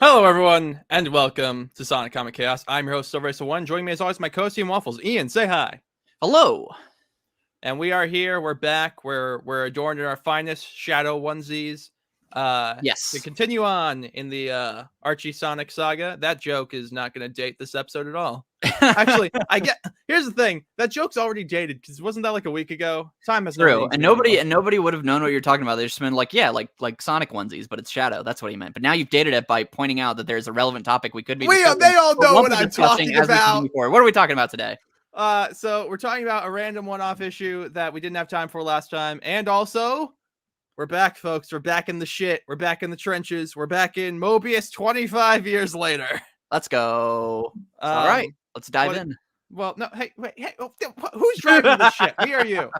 Hello, everyone, and welcome to Sonic Comic Chaos. I'm your host, Silver1. Joining me, as always, my co-host, IanWaffles. Ian, say hi. Hello. And we are here. We're back. We're adorned in our finest shadow onesies. Yes. To continue on in the Archie Sonic saga. That joke is not going to date this episode at all. Actually, here's the thing. That joke's already dated because wasn't that like a week ago? Time has no True. meaning to And me anymore. nobody would have known what you're talking about. They've just been like, yeah, like Sonic onesies, but it's Shadow. That's what he meant. But now you've dated it by pointing out that there's a relevant topic we could be discussing. They all know what I'm discussing talking about. What are we talking about today? So we're talking about a random one-off issue that we didn't have time for last time, and also we're back, folks. We're back in the shit. We're back in the trenches. We're back in Mobius 25 years later. Let's go. All right, let's dive in. Well, no, hey, who's driving this shit? Me or you?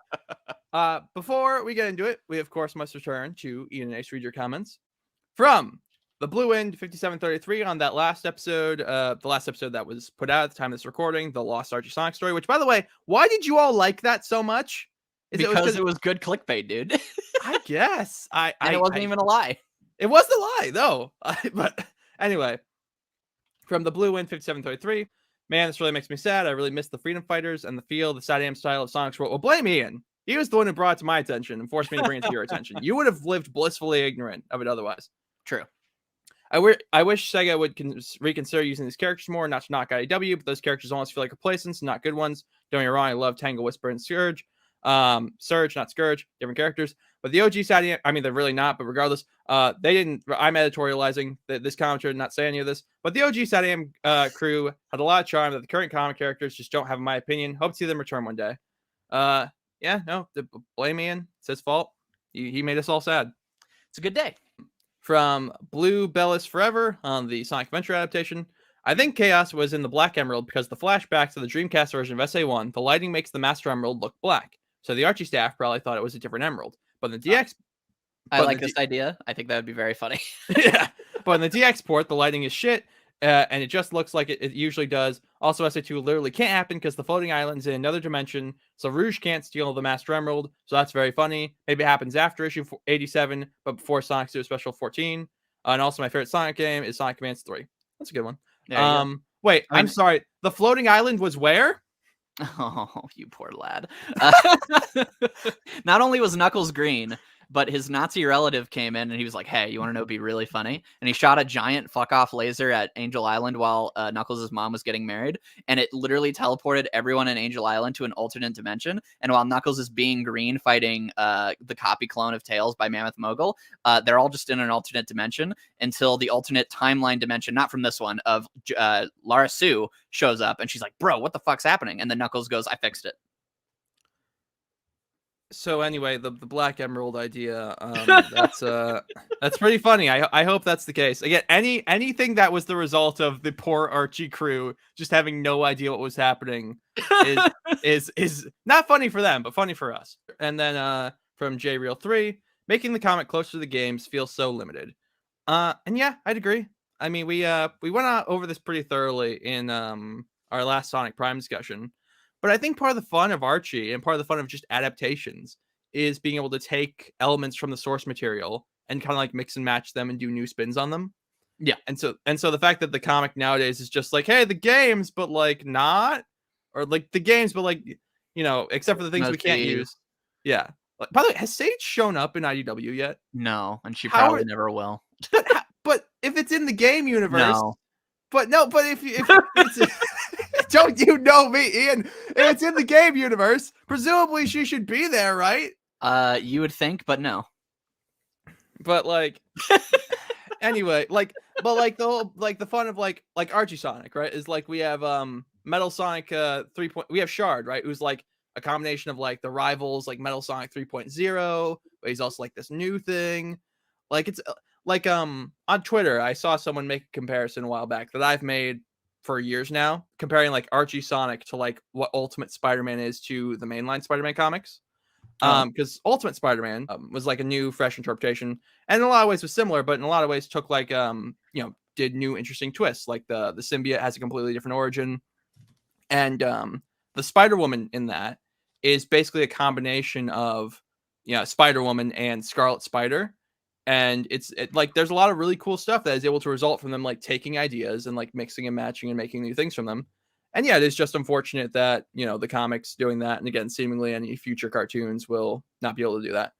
Before we get into it, we of course must return to Ian and Ace read your comments from the Blue Wind 5733 on that last episode, the last episode that was put out at the time of this recording, the Lost Archie Sonic story, which, by the way, why did you all like that so much? Because it was good clickbait, dude. I guess. It wasn't even a lie. It wasn't a lie, though. But anyway, from the Blue Wind 5733, man, this really makes me sad. I really miss the Freedom Fighters and the feel, the Sad Am style of Sonic's world. Well, blame Ian. He was the one who brought it to my attention and forced me to bring it to your attention. You would have lived blissfully ignorant of it otherwise. True. I wish Sega would reconsider using these characters more, not to knock IDW, but those characters almost feel like replacements, not good ones. Don't get me wrong, I love Tangle, Whisper, and Surge. Surge, not Scourge, different characters. But the OG Sad, I mean, they're really not, but regardless, they didn't, I'm editorializing this commentary, did not say any of this, but the OG Sad crew had a lot of charm that the current comic characters just don't have, in my opinion. Hope to see them return one day. Yeah, no, blame Ian. It's his fault. He made us all sad. It's a good day. From Blue Bellis Forever on the Sonic Adventure adaptation, I think Chaos was in the Black Emerald because the flashbacks to the Dreamcast version of SA1, the lighting makes the Master Emerald look black. So the Archie staff probably thought it was a different emerald. But in the DX... I like this idea. I think that would be very funny. Yeah, but in the DX port, the lighting is shit, and it just looks like it usually does. Also, SA2 literally can't happen because the floating island's in another dimension, so Rouge can't steal the Master Emerald, so that's very funny. Maybe it happens after issue 87, but before Sonic Super Special 14. And also, my favorite Sonic game is Sonic Advance 3. That's a good one. Wait, I'm sorry. The floating island was where? Oh, you poor lad. Not only was Knuckles green, but his Nazi relative came in and he was like, hey, you want to know what'd be really funny? And he shot a giant fuck-off laser at Angel Island while Knuckles' mom was getting married. And it literally teleported everyone in Angel Island to an alternate dimension. And while Knuckles is being green fighting the copy clone of Tails by Mammoth Mogul, they're all just in an alternate dimension until the alternate timeline dimension, not from this one, of Lara Sue shows up. And she's like, bro, what the fuck's happening? And then Knuckles goes, I fixed it. So anyway, the Black Emerald idea, that's pretty funny. I hope that's the case. Again, anything that was the result of the poor Archie crew just having no idea what was happening is not funny for them, but funny for us. And then from J Real 3, making the comic closer to the games feels so limited. And yeah, I'd agree. I mean, we went over this pretty thoroughly in our last Sonic Prime discussion. But I think part of the fun of Archie and part of the fun of just adaptations is being able to take elements from the source material and kind of like mix and match them and do new spins on them. Yeah. And so the fact that the comic nowadays is just like, hey, the games, but like not, or like the games, but like, you know, except for the things we can't use. Yeah. By the way, has Sage shown up in IDW yet? No, and she probably never will. But if it's in the game universe, no. But if it's don't you know me, Ian? If it's in the game universe, presumably she should be there, right? You would think, but no. But like, anyway, like, but like the whole, like the fun of like Archie Sonic, right? Is like we have Metal Sonic 3. We have Shard, right? Who's like a combination of like the rivals, like Metal Sonic 3.0, but he's also like this new thing. Like it's like on Twitter, I saw someone make a comparison a while back that I've made for years now, comparing like Archie Sonic to like what Ultimate Spider-Man is to the mainline Spider-Man comics. Because Ultimate Spider-Man was like a new, fresh interpretation, and in a lot of ways was similar, but in a lot of ways took like did new interesting twists. Like the symbiote has a completely different origin, and the Spider-Woman in that is basically a combination of Spider-Woman and Scarlet Spider. And like there's a lot of really cool stuff that is able to result from them like taking ideas and like mixing and matching and making new things from them. And yeah, it is just unfortunate that, you know, the comics doing that, and again, seemingly any future cartoons will not be able to do that.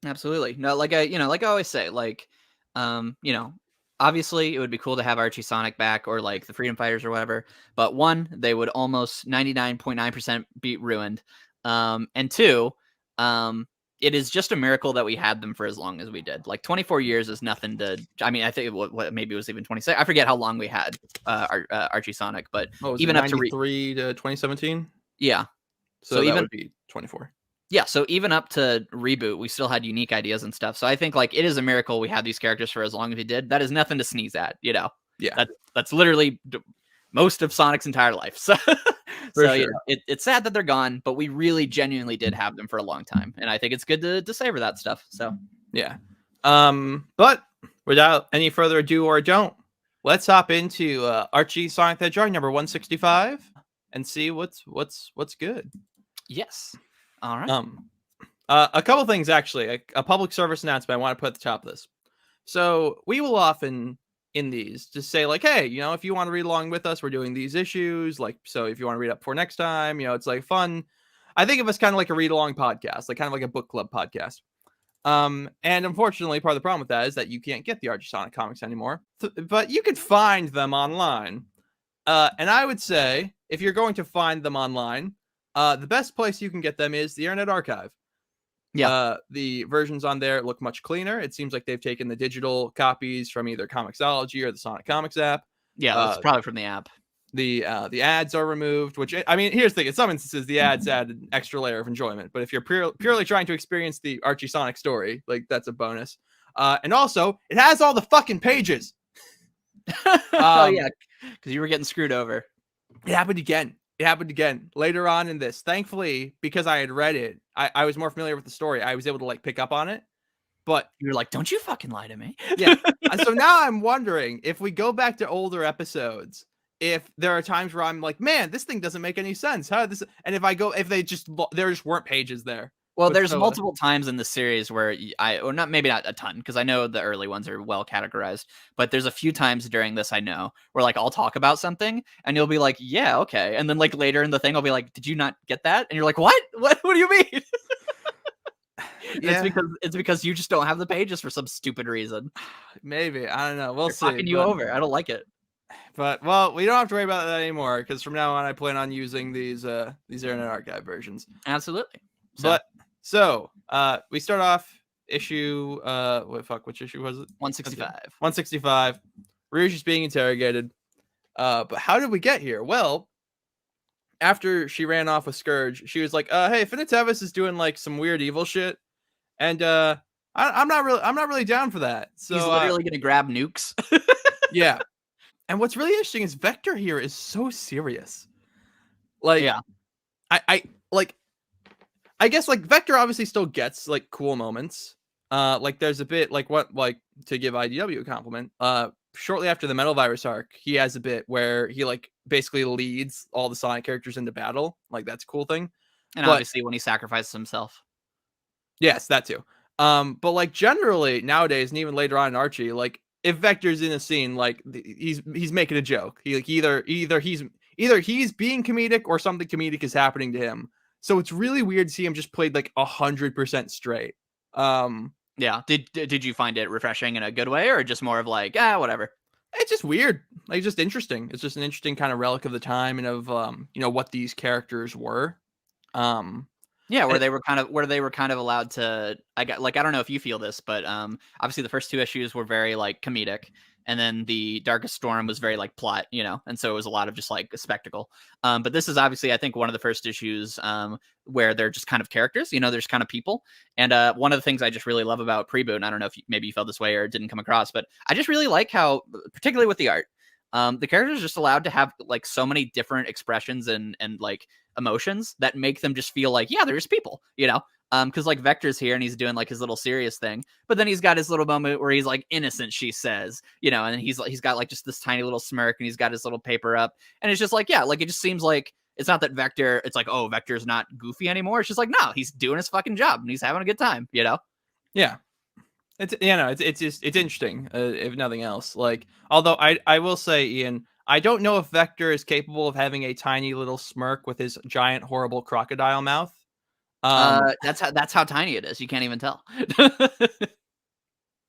Absolutely. No, like I always say, like, you know, obviously it would be cool to have Archie Sonic back or like the Freedom Fighters or whatever. But one, they would almost 99.9% be ruined. And two, it is just a miracle that we had them for as long as we did. Like 24 years is nothing to. I mean, I think what maybe it was even 26. I forget how long we had Archie Sonic, but even up to 93 to 2017. Yeah. So that would be 24. Yeah, so even up to reboot, we still had unique ideas and stuff. So I think like it is a miracle we had these characters for as long as we did. That is nothing to sneeze at, you know. Yeah, that's literally most of Sonic's entire life. So, sure. You know, it's sad that they're gone, but we really genuinely did have them for a long time, and I think it's good to savor that stuff. So yeah, but without any further ado or don't, let's hop into Archie Sonic the Hedgehog number 165 and see what's good. Yes. All right. A couple things actually. A public service announcement I want to put at the top of this. So we will often in these just say like, hey, you know, if you want to read along with us, we're doing these issues. Like, so if you want to read up for next time, you know, it's like fun. I think of us kind of like a read along podcast, like kind of like a book club podcast. And unfortunately, part of the problem with that is that you can't get the Archie Sonic comics anymore, but you can find them online. And I would say if you're going to find them online, the best place you can get them is the Internet Archive. Yeah. The versions on there look much cleaner. It seems like they've taken the digital copies from either Comixology or the Sonic Comics app. Yeah, that's probably from the app. The ads are removed, which I mean, here's the thing: in some instances, the ads add an extra layer of enjoyment. But if you're purely trying to experience the Archie Sonic story, like that's a bonus. And also, it has all the fucking pages. Oh yeah, because you were getting screwed over. It happened again later on in this. Thankfully, because I had read it, I was more familiar with the story. I was able to like pick up on it. But you were like, don't you fucking lie to me. Yeah. So now I'm wondering if we go back to older episodes, if there are times where I'm like, man, this thing doesn't make any sense. How did this? And if there just weren't pages there. Well, there's multiple times in the series where maybe not a ton, because I know the early ones are well categorized, but there's a few times during this I know where like I'll talk about something and you'll be like, yeah, okay, and then like later in the thing I'll be like, did you not get that? And you're like, what do you mean? Yeah. It's because you just don't have the pages for some stupid reason. Maybe, I don't know. We'll see. Fucking you over. I don't like it. But well, we don't have to worry about that anymore because from now on I plan on using these Internet Archive versions. Absolutely. So we start off issue which issue was it? 165. 165. Rouge is being interrogated. But how did we get here? Well, after she ran off with Scourge, she was like, hey, Finitevis is doing like some weird evil shit. And I'm not really down for that. So he's literally gonna grab nukes. Yeah. And what's really interesting is Vector here is so serious. Like, yeah. I guess like Vector obviously still gets like cool moments. Like there's a bit like to give IDW a compliment. Shortly after the Metal Virus arc, he has a bit where he like basically leads all the Sonic characters into battle. Like that's a cool thing. And obviously when he sacrifices himself. Yes, that too. But like generally nowadays and even later on in Archie, like if Vector's in a scene, like he's making a joke. He like either he's being comedic or something comedic is happening to him. So it's really weird to see him just played like 100% straight. Yeah. Did you find it refreshing in a good way or just more of like, whatever? It's just weird. Like just interesting. It's just an interesting kind of relic of the time and of what these characters were. Yeah, where they were kind of allowed to. I don't know if you feel this, but obviously the first two issues were very like comedic, and then the Darkest Storm was very like plot, and so it was a lot of just like a spectacle. But this is obviously I think one of the first issues where they're just kind of characters, there's kind of people. And one of the things I just really love about Preboot, and I don't know if maybe you felt this way or it didn't come across, but I just really like how, particularly with the art, the characters are just allowed to have like so many different expressions and like emotions that make them just feel like, yeah, there's people, because like Vector's here and he's doing like his little serious thing, but then he's got his little moment where he's like innocent, she says, and he's got like just this tiny little smirk and he's got his little paper up and it's just like, yeah, like it just seems like it's not that Vector, it's like, oh, Vector's not goofy anymore. It's just like, no, he's doing his fucking job and he's having a good time, Yeah. It's it's interesting, if nothing else. Like, although I will say, Ian, I don't know if Vector is capable of having a tiny little smirk with his giant horrible crocodile mouth. That's how tiny it is. You can't even tell.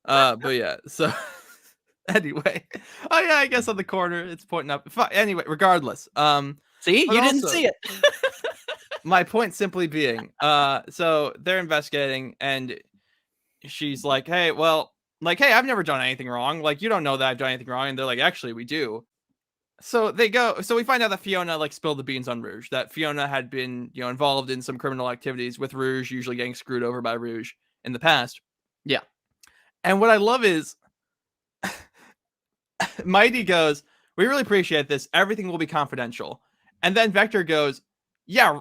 But yeah, so anyway, oh yeah, I guess on the corner it's pointing up. Anyway, regardless, See, but you didn't also, see it. my point simply being, so they're investigating, and she's like, hey, well, like, hey, I've never done anything wrong. Like, you don't know that I've done anything wrong. And they're like, actually, we do. So we find out that Fiona like spilled the beans on Rouge, that Fiona had been, involved in some criminal activities with Rouge, usually getting screwed over by Rouge in the past. Yeah. And what I love is Mighty goes, we really appreciate this. Everything will be confidential. And then Vector goes, yeah,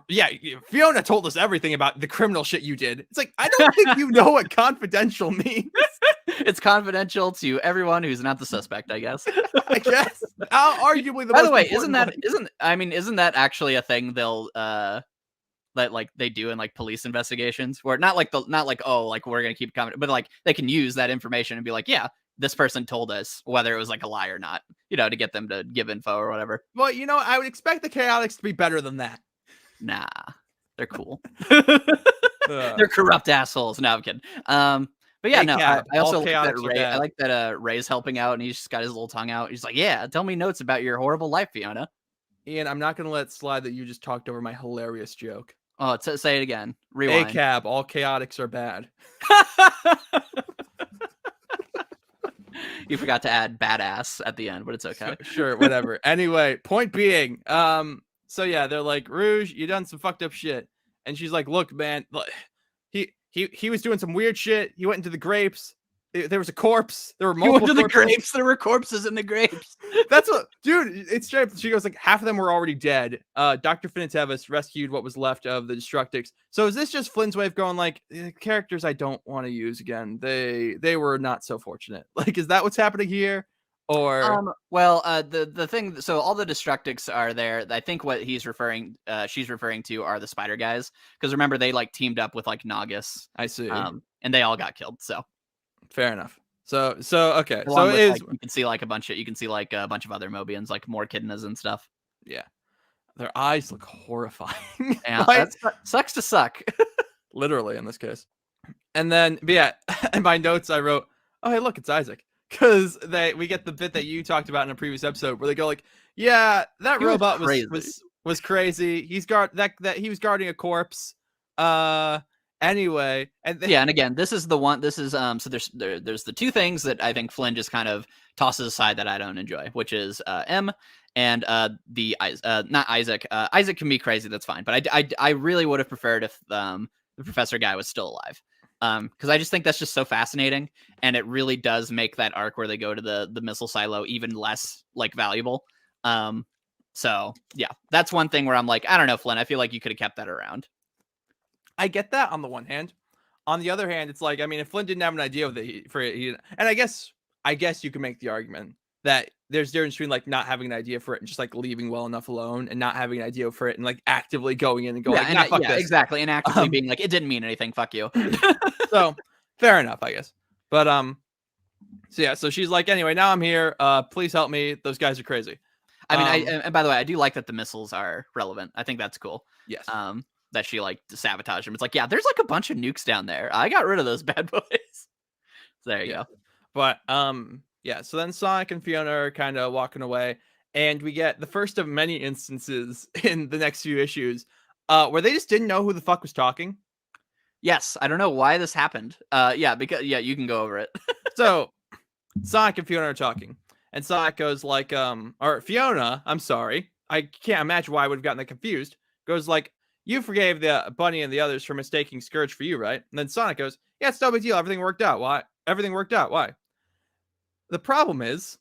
Fiona told us everything about the criminal shit you did. It's like, I don't think you know what confidential means. It's confidential to everyone who's not the suspect, I guess. I guess. Arguably the By most the way, important isn't that actually a thing they'll that like they do in like police investigations, where not like oh, like we're gonna keep coming, but like they can use that information and be like, yeah, this person told us, whether it was like a lie or not, to get them to give info or whatever. Well, I would expect the Chaotix to be better than that. Nah, they're cool. They're corrupt assholes. No, I'm kidding. But yeah, no, I also like that Ray. I like that Ray's helping out, and he's just got his little tongue out. He's like, "Yeah, tell me notes about your horrible life, Fiona." Ian, I'm not gonna let slide that you just talked over my hilarious joke. Oh, say it again. Rewind. ACAB, all Chaotix are bad. You forgot to add badass at the end, but it's okay. Sure, whatever. Anyway, point being, so yeah, they're like, Rouge, you done some fucked up shit, and she's like, look, man, he was doing some weird shit. He went into the grapes. There was a corpse. There were multiple. He went to the grapes. There were corpses in the grapes. That's what, dude. It's straight up. She goes like, half of them were already dead. Dr. Finitevis rescued what was left of the Destructix. So is this just Flynn's way of going like, characters I don't want to use again? They were not so fortunate. Like, is that what's happening here? Or the thing. So all the Destructix are there. I think what she's referring to are the spider guys, because remember they like teamed up with like Nagus. I see. And they all got killed. So. Fair enough. So okay. Along with, like, you can see like a bunch of other Mobians, like more echidnas and stuff. Yeah. Their eyes look horrifying. Yeah, that sucks to suck. Literally in this case. And then, but yeah, in my notes I wrote, oh hey, look, it's Isaac. Because we get the bit that you talked about in a previous episode where they go like, yeah, that robot was crazy. He was guarding a corpse. Anyway, and again, this is the one. This is so there's the two things that I think Flynn just kind of tosses aside that I don't enjoy, which is M and not Isaac. Isaac can be crazy, that's fine, but I really would have preferred if the professor guy was still alive, because I just think that's just so fascinating, and it really does make that arc where they go to the missile silo even less like valuable. So yeah, that's one thing where I'm like, I don't know, Flynn, I feel like you could have kept that around. I get that on the one hand. On the other hand, it's like, I mean, if Flynn didn't have an idea of and I guess you can make the argument that there's a difference between like not having an idea for it and just like leaving well enough alone, and not having an idea for it and like actively going in and going, fuck this. Exactly, and actively being like, it didn't mean anything, fuck you. So fair enough, I guess. But so yeah, so she's like, anyway, now I'm here. Please help me. Those guys are crazy. I mean, and by the way, I do like that the missiles are relevant. I think that's cool. Yes. That she like to sabotage them. It's like, yeah, there's like a bunch of nukes down there. I got rid of those bad boys. So there you go. But yeah, so then Sonic and Fiona are kind of walking away, and we get the first of many instances in the next few issues where they just didn't know who the fuck was talking. Yes, I don't know why this happened. Because you can go over it. So Sonic and Fiona are talking, and Sonic goes like, or Fiona, I'm sorry, I can't imagine why I would have gotten that confused. Goes like, you forgave the bunny and the others for mistaking Scourge for you, right? And then Sonic goes, yeah, it's no big deal. Everything worked out. Why? Everything worked out. Why? The problem is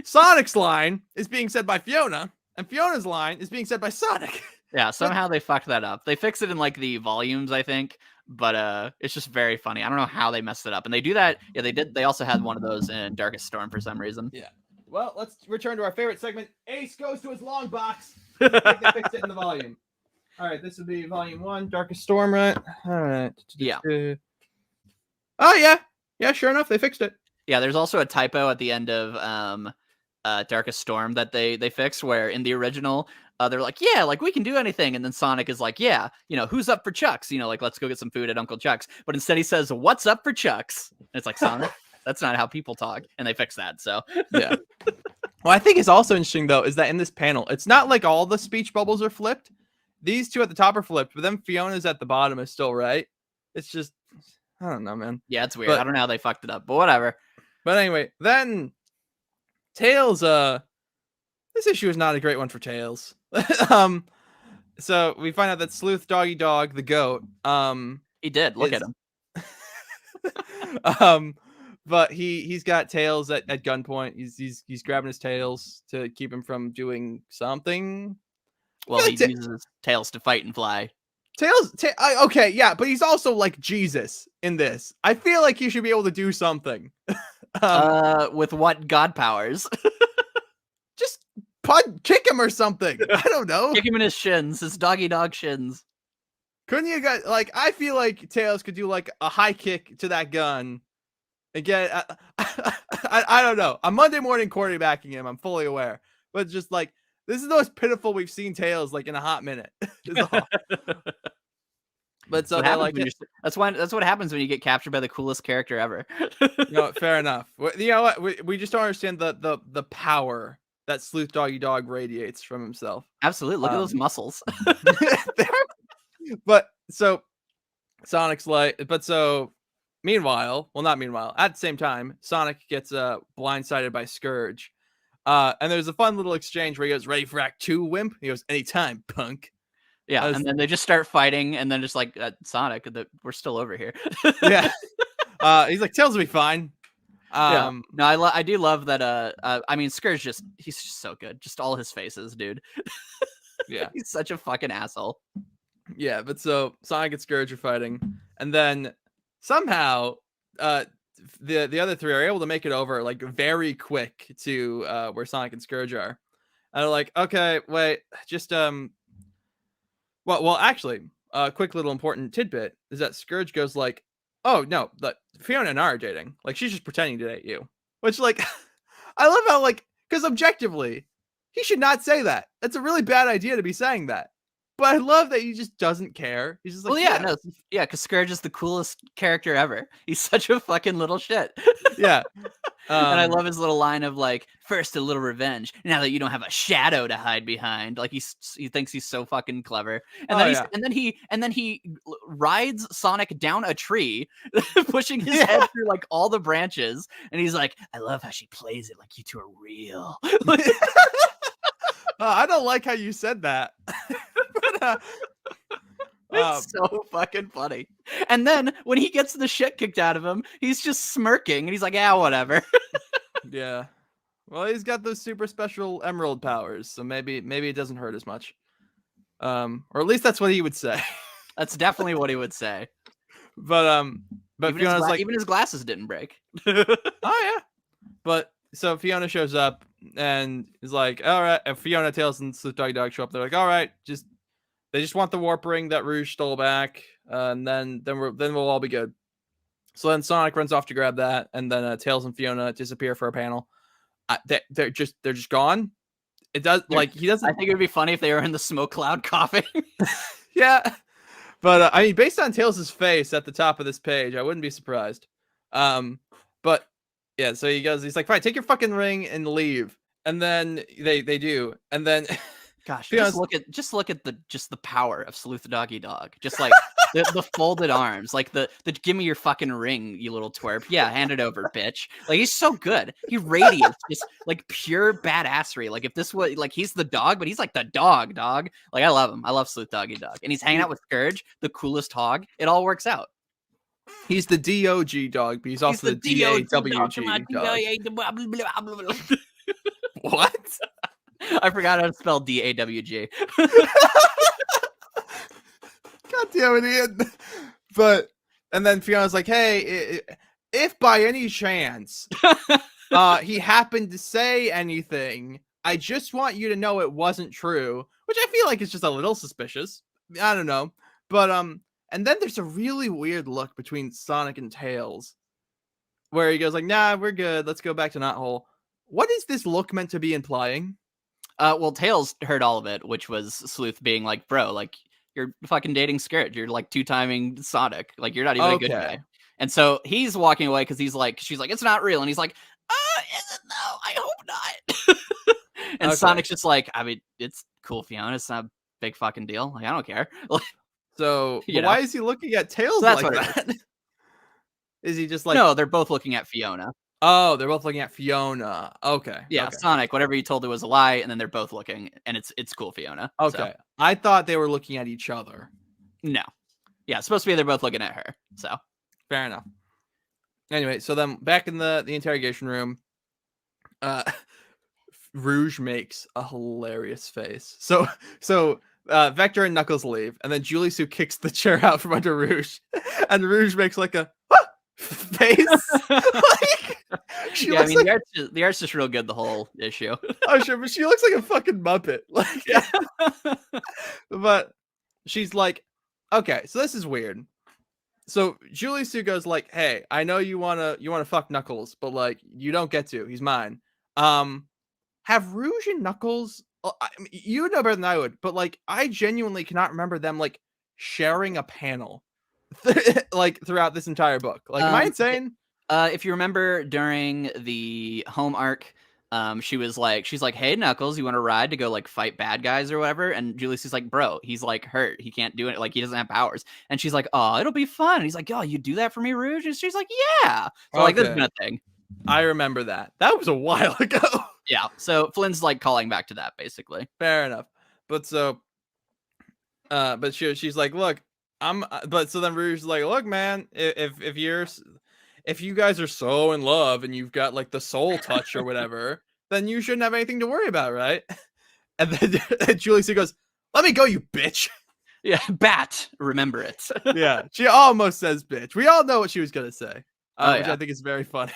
Sonic's line is being said by Fiona, and Fiona's line is being said by Sonic. Yeah, somehow they fucked that up. They fixed it in like the volumes, I think, but it's just very funny. I don't know how they messed it up. And they do that. Yeah, they did. They also had one of those in Darkest Storm for some reason. Yeah. Well, let's return to our favorite segment. Ace goes to his long box. They fixed it in the volume. All right, this would be volume 1, Darkest Storm, right? All right. Yeah. Oh, yeah. Yeah, sure enough, they fixed it. Yeah, there's also a typo at the end of Darkest Storm that they fixed, where in the original they're like, yeah, like we can do anything, and then Sonic is like, yeah, who's up for Chuck's? Like, let's go get some food at Uncle Chuck's. But instead he says, what's up for Chuck's? And it's like, Sonic, that's not how people talk, and they fixed that. So yeah. Well, I think it's also interesting though is that in this panel, it's not like all the speech bubbles are flipped. These two at the top are flipped, but then Fiona's at the bottom is still right. It's just, I don't know, man. Yeah, it's weird. I don't know how they fucked it up, but whatever. But anyway, then Tails, this issue is not a great one for Tails. So we find out that Sleuth Doggy Dog, the goat, he did. Look at him. But he's got Tails at gunpoint. He's grabbing his tails to keep him from doing something. Well, he uses his tails to fight and fly. Okay, yeah, but he's also like Jesus in this. I feel like he should be able to do something. With what god powers? Just kick him or something. I don't know. Kick him in his shins, his doggy dog shins. Couldn't you guys I feel like Tails could do like a high kick to that gun. Again, I don't know. I'm Monday morning quarterbacking him. I'm fully aware, but just like this is the most pitiful we've seen Tails like in a hot minute. But so they're like, that's what happens when you get captured by the coolest character ever. Fair enough. You know what? We just don't understand the power that Sleuth Doggy Dog radiates from himself. Absolutely. Look at those muscles. But so Sonic's like, meanwhile, not meanwhile, at the same time, Sonic gets blindsided by Scourge. And there's a fun little exchange where he goes, ready for Act 2, wimp? He goes, anytime, punk. Yeah, and then they just start fighting, and then just like, Sonic, we're still over here. Yeah. He's like, Tails will be fine. Yeah. No, I do love that. I mean, Scourge he's just so good. Just all his faces, dude. Yeah. He's such a fucking asshole. Yeah, but so Sonic and Scourge are fighting, and then somehow the other three are able to make it over like very quick to where Sonic and Scourge are. And they're like, okay, wait, just well, actually, a quick little important tidbit is that Scourge goes like, oh no, Fiona and I are dating. Like she's just pretending to date you. Which like I love how because objectively, he should not say that. That's a really bad idea to be saying that. But I love that he just doesn't care. He's just like, because Scourge is the coolest character ever. He's such a fucking little shit. Yeah. And I love his little line of like, first a little revenge, now that you don't have a shadow to hide behind. Like he thinks he's so fucking clever. And then he rides Sonic down a tree, pushing his head through like all the branches, and he's like, I love how she plays it like you two are real. I don't like how you said that. But, it's so fucking funny. And then when he gets the shit kicked out of him, he's just smirking and he's like, yeah, whatever. Yeah. Well, he's got those super special emerald powers, so maybe it doesn't hurt as much. Or at least that's what he would say. That's definitely what he would say. But even his glasses didn't break. Oh yeah. But so Fiona shows up and is like, all right. And Fiona, Tails, and Sleuth Doggy Dog show up. They're like, all right, they just want the warp ring that Rouge stole back, and then we'll all be good. So then Sonic runs off to grab that, and then Tails and Fiona disappear for a panel. They're just gone. It does he doesn't. I think it would be funny if they were in the smoke cloud coughing. Yeah, but I mean, based on Tails' face at the top of this page, I wouldn't be surprised. But yeah, so he's like, fine, take your fucking ring and leave, and then they do, and then. Gosh, just look at the power of Sleuth Doggy Dog. Just like the folded arms, like the give me your fucking ring, you little twerp. Yeah, hand it over, bitch. Like he's so good. He radiates just like pure badassery. Like if this was like he's the dog, but he's like the dog. Like I love him. I love Sleuth Doggy Dog, and he's hanging out with Scourge, the coolest hog. It all works out. He's the DOG dog, but he's also the DAWG dog. What? I forgot how to spell DAWG. God damn it, Ian. But and then Fiona's like, hey, if by any chance he happened to say anything, I just want you to know it wasn't true. Which I feel like is just a little suspicious. I don't know. But and then there's a really weird look between Sonic and Tails. where he goes like, nah, we're good. Let's go back to Knothole. What is this look meant to be implying? Well, Tails heard all of it, which was Sleuth being like, bro, like, you're fucking dating Scourge. You're like 2-timing Sonic. Like, you're not even a good guy. And so he's walking away because she's like, it's not real. And he's like, is it though? I hope not. And Sonic's just like, I mean, it's cool, Fiona. It's not a big fucking deal. Like, I don't care. So why is he looking at Tails so like that? Is he just like... No, they're both looking at Fiona. Oh, they're both looking at Fiona. Okay. Yeah, okay. Sonic, whatever you told it was a lie, and then they're both looking, and it's cool, Fiona. Okay. So. I thought they were looking at each other. No. Yeah, it's supposed to be they're both looking at her. So fair enough. Anyway, so then back in the interrogation room, Rouge makes a hilarious face. So Vector and Knuckles leave, and then Julie Sue kicks the chair out from under Rouge, and Rouge makes like a face. Like, I mean, like... the art's just real good the whole issue. Oh sure, but she looks like a fucking Muppet. Like, but she's like, okay, so this is weird. So Julie Sue goes like, hey, I know you wanna fuck Knuckles, but like you don't get to. He's mine. Have Rouge and Knuckles? You would know better than I would, but like I genuinely cannot remember them like sharing a panel like throughout this entire book. Like, am I insane? If you remember during the home arc, she's like, hey Knuckles, you want to ride to go like fight bad guys or whatever? And Julie Sue's like, bro, he's like hurt, he can't do it, like he doesn't have powers. And she's like, oh, it'll be fun. And he's like, oh, you do that for me, Rouge? And she's like, yeah. So like this has been a thing. I remember that. That was a while ago. Yeah. So Flynn's like calling back to that basically. Fair enough. But so but she's like, look, but so then Rouge is like, look, man, if you guys are so in love and you've got like the soul touch or whatever, then you shouldn't have anything to worry about, right? And then Julie Sue goes, let me go, you bitch. Yeah, bat, remember it. Yeah, she almost says bitch. We all know what she was gonna say, which I think is very funny.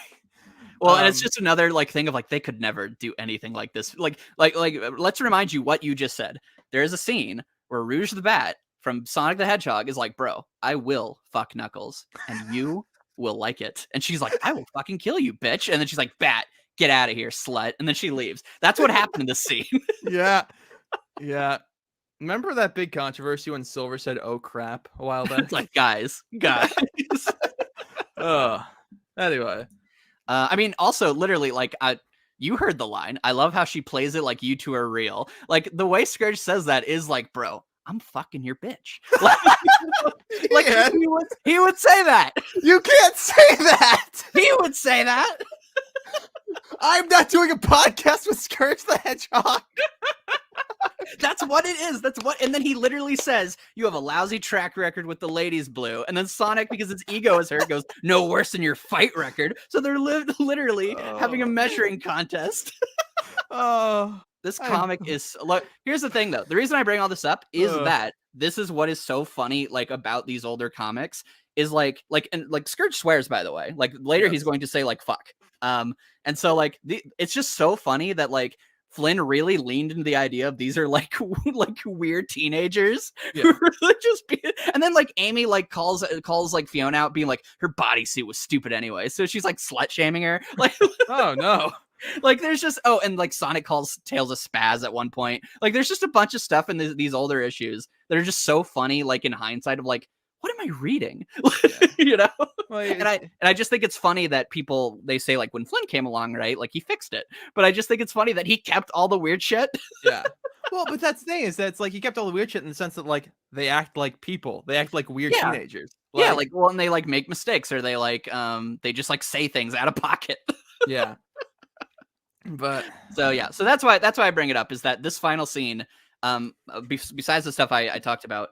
Well, and it's just another like thing of like they could never do anything like this. Like let's remind you what you just said. There is a scene where Rouge the Bat from Sonic the Hedgehog is like, bro, I will fuck Knuckles and you will like it. And she's like, I will fucking kill you, bitch. And then she's like, Bat, get out of here, slut. And then she leaves. That's what happened in this scene. Yeah. Remember that big controversy when Silver said, oh crap, a while back? It's like, guys. Anyway. I mean, also, literally, like, you heard the line. I love how she plays it like you two are real. Like, the way Scourge says that is like, bro, I'm fucking your bitch. Like Yeah. he would say that. You can't say that. He would say that. I'm not doing a podcast with Scourge the Hedgehog. That's what it is. And then he literally says, you have a lousy track record with the ladies, Blue. And then Sonic, because his ego is hurt, goes, no worse than your fight record. So they're literally having a measuring contest. This comic is... Look, here's the thing, though. The reason I bring all this up is that this is what is so funny, like, about these older comics, is like Scourge swears, by the way. Like, later he's going to say, like, fuck. And so, like, it's just so funny that, like, Flynn really leaned into the idea of these are like weird teenagers who really just be, and then like Amy like calls like Fiona out being like her bodysuit was stupid anyway, so she's like slut shaming her, like oh no, like there's just and like Sonic calls Tails a spaz at one point. Like there's just a bunch of stuff in these older issues that are just so funny, like in hindsight of like, what am I reading? You know? Well, and I just think it's funny that people, they say like when Flynn came along, right? Like he fixed it. But I just think it's funny that he kept all the weird shit. Yeah. Well, but that's the thing is that it's like he kept all the weird shit in the sense that like they act like people. They act like weird teenagers. Like, yeah, like well, and they like make mistakes or they like they just like say things out of pocket. Yeah. But so yeah, so that's why I bring it up is that this final scene, besides the stuff I talked about,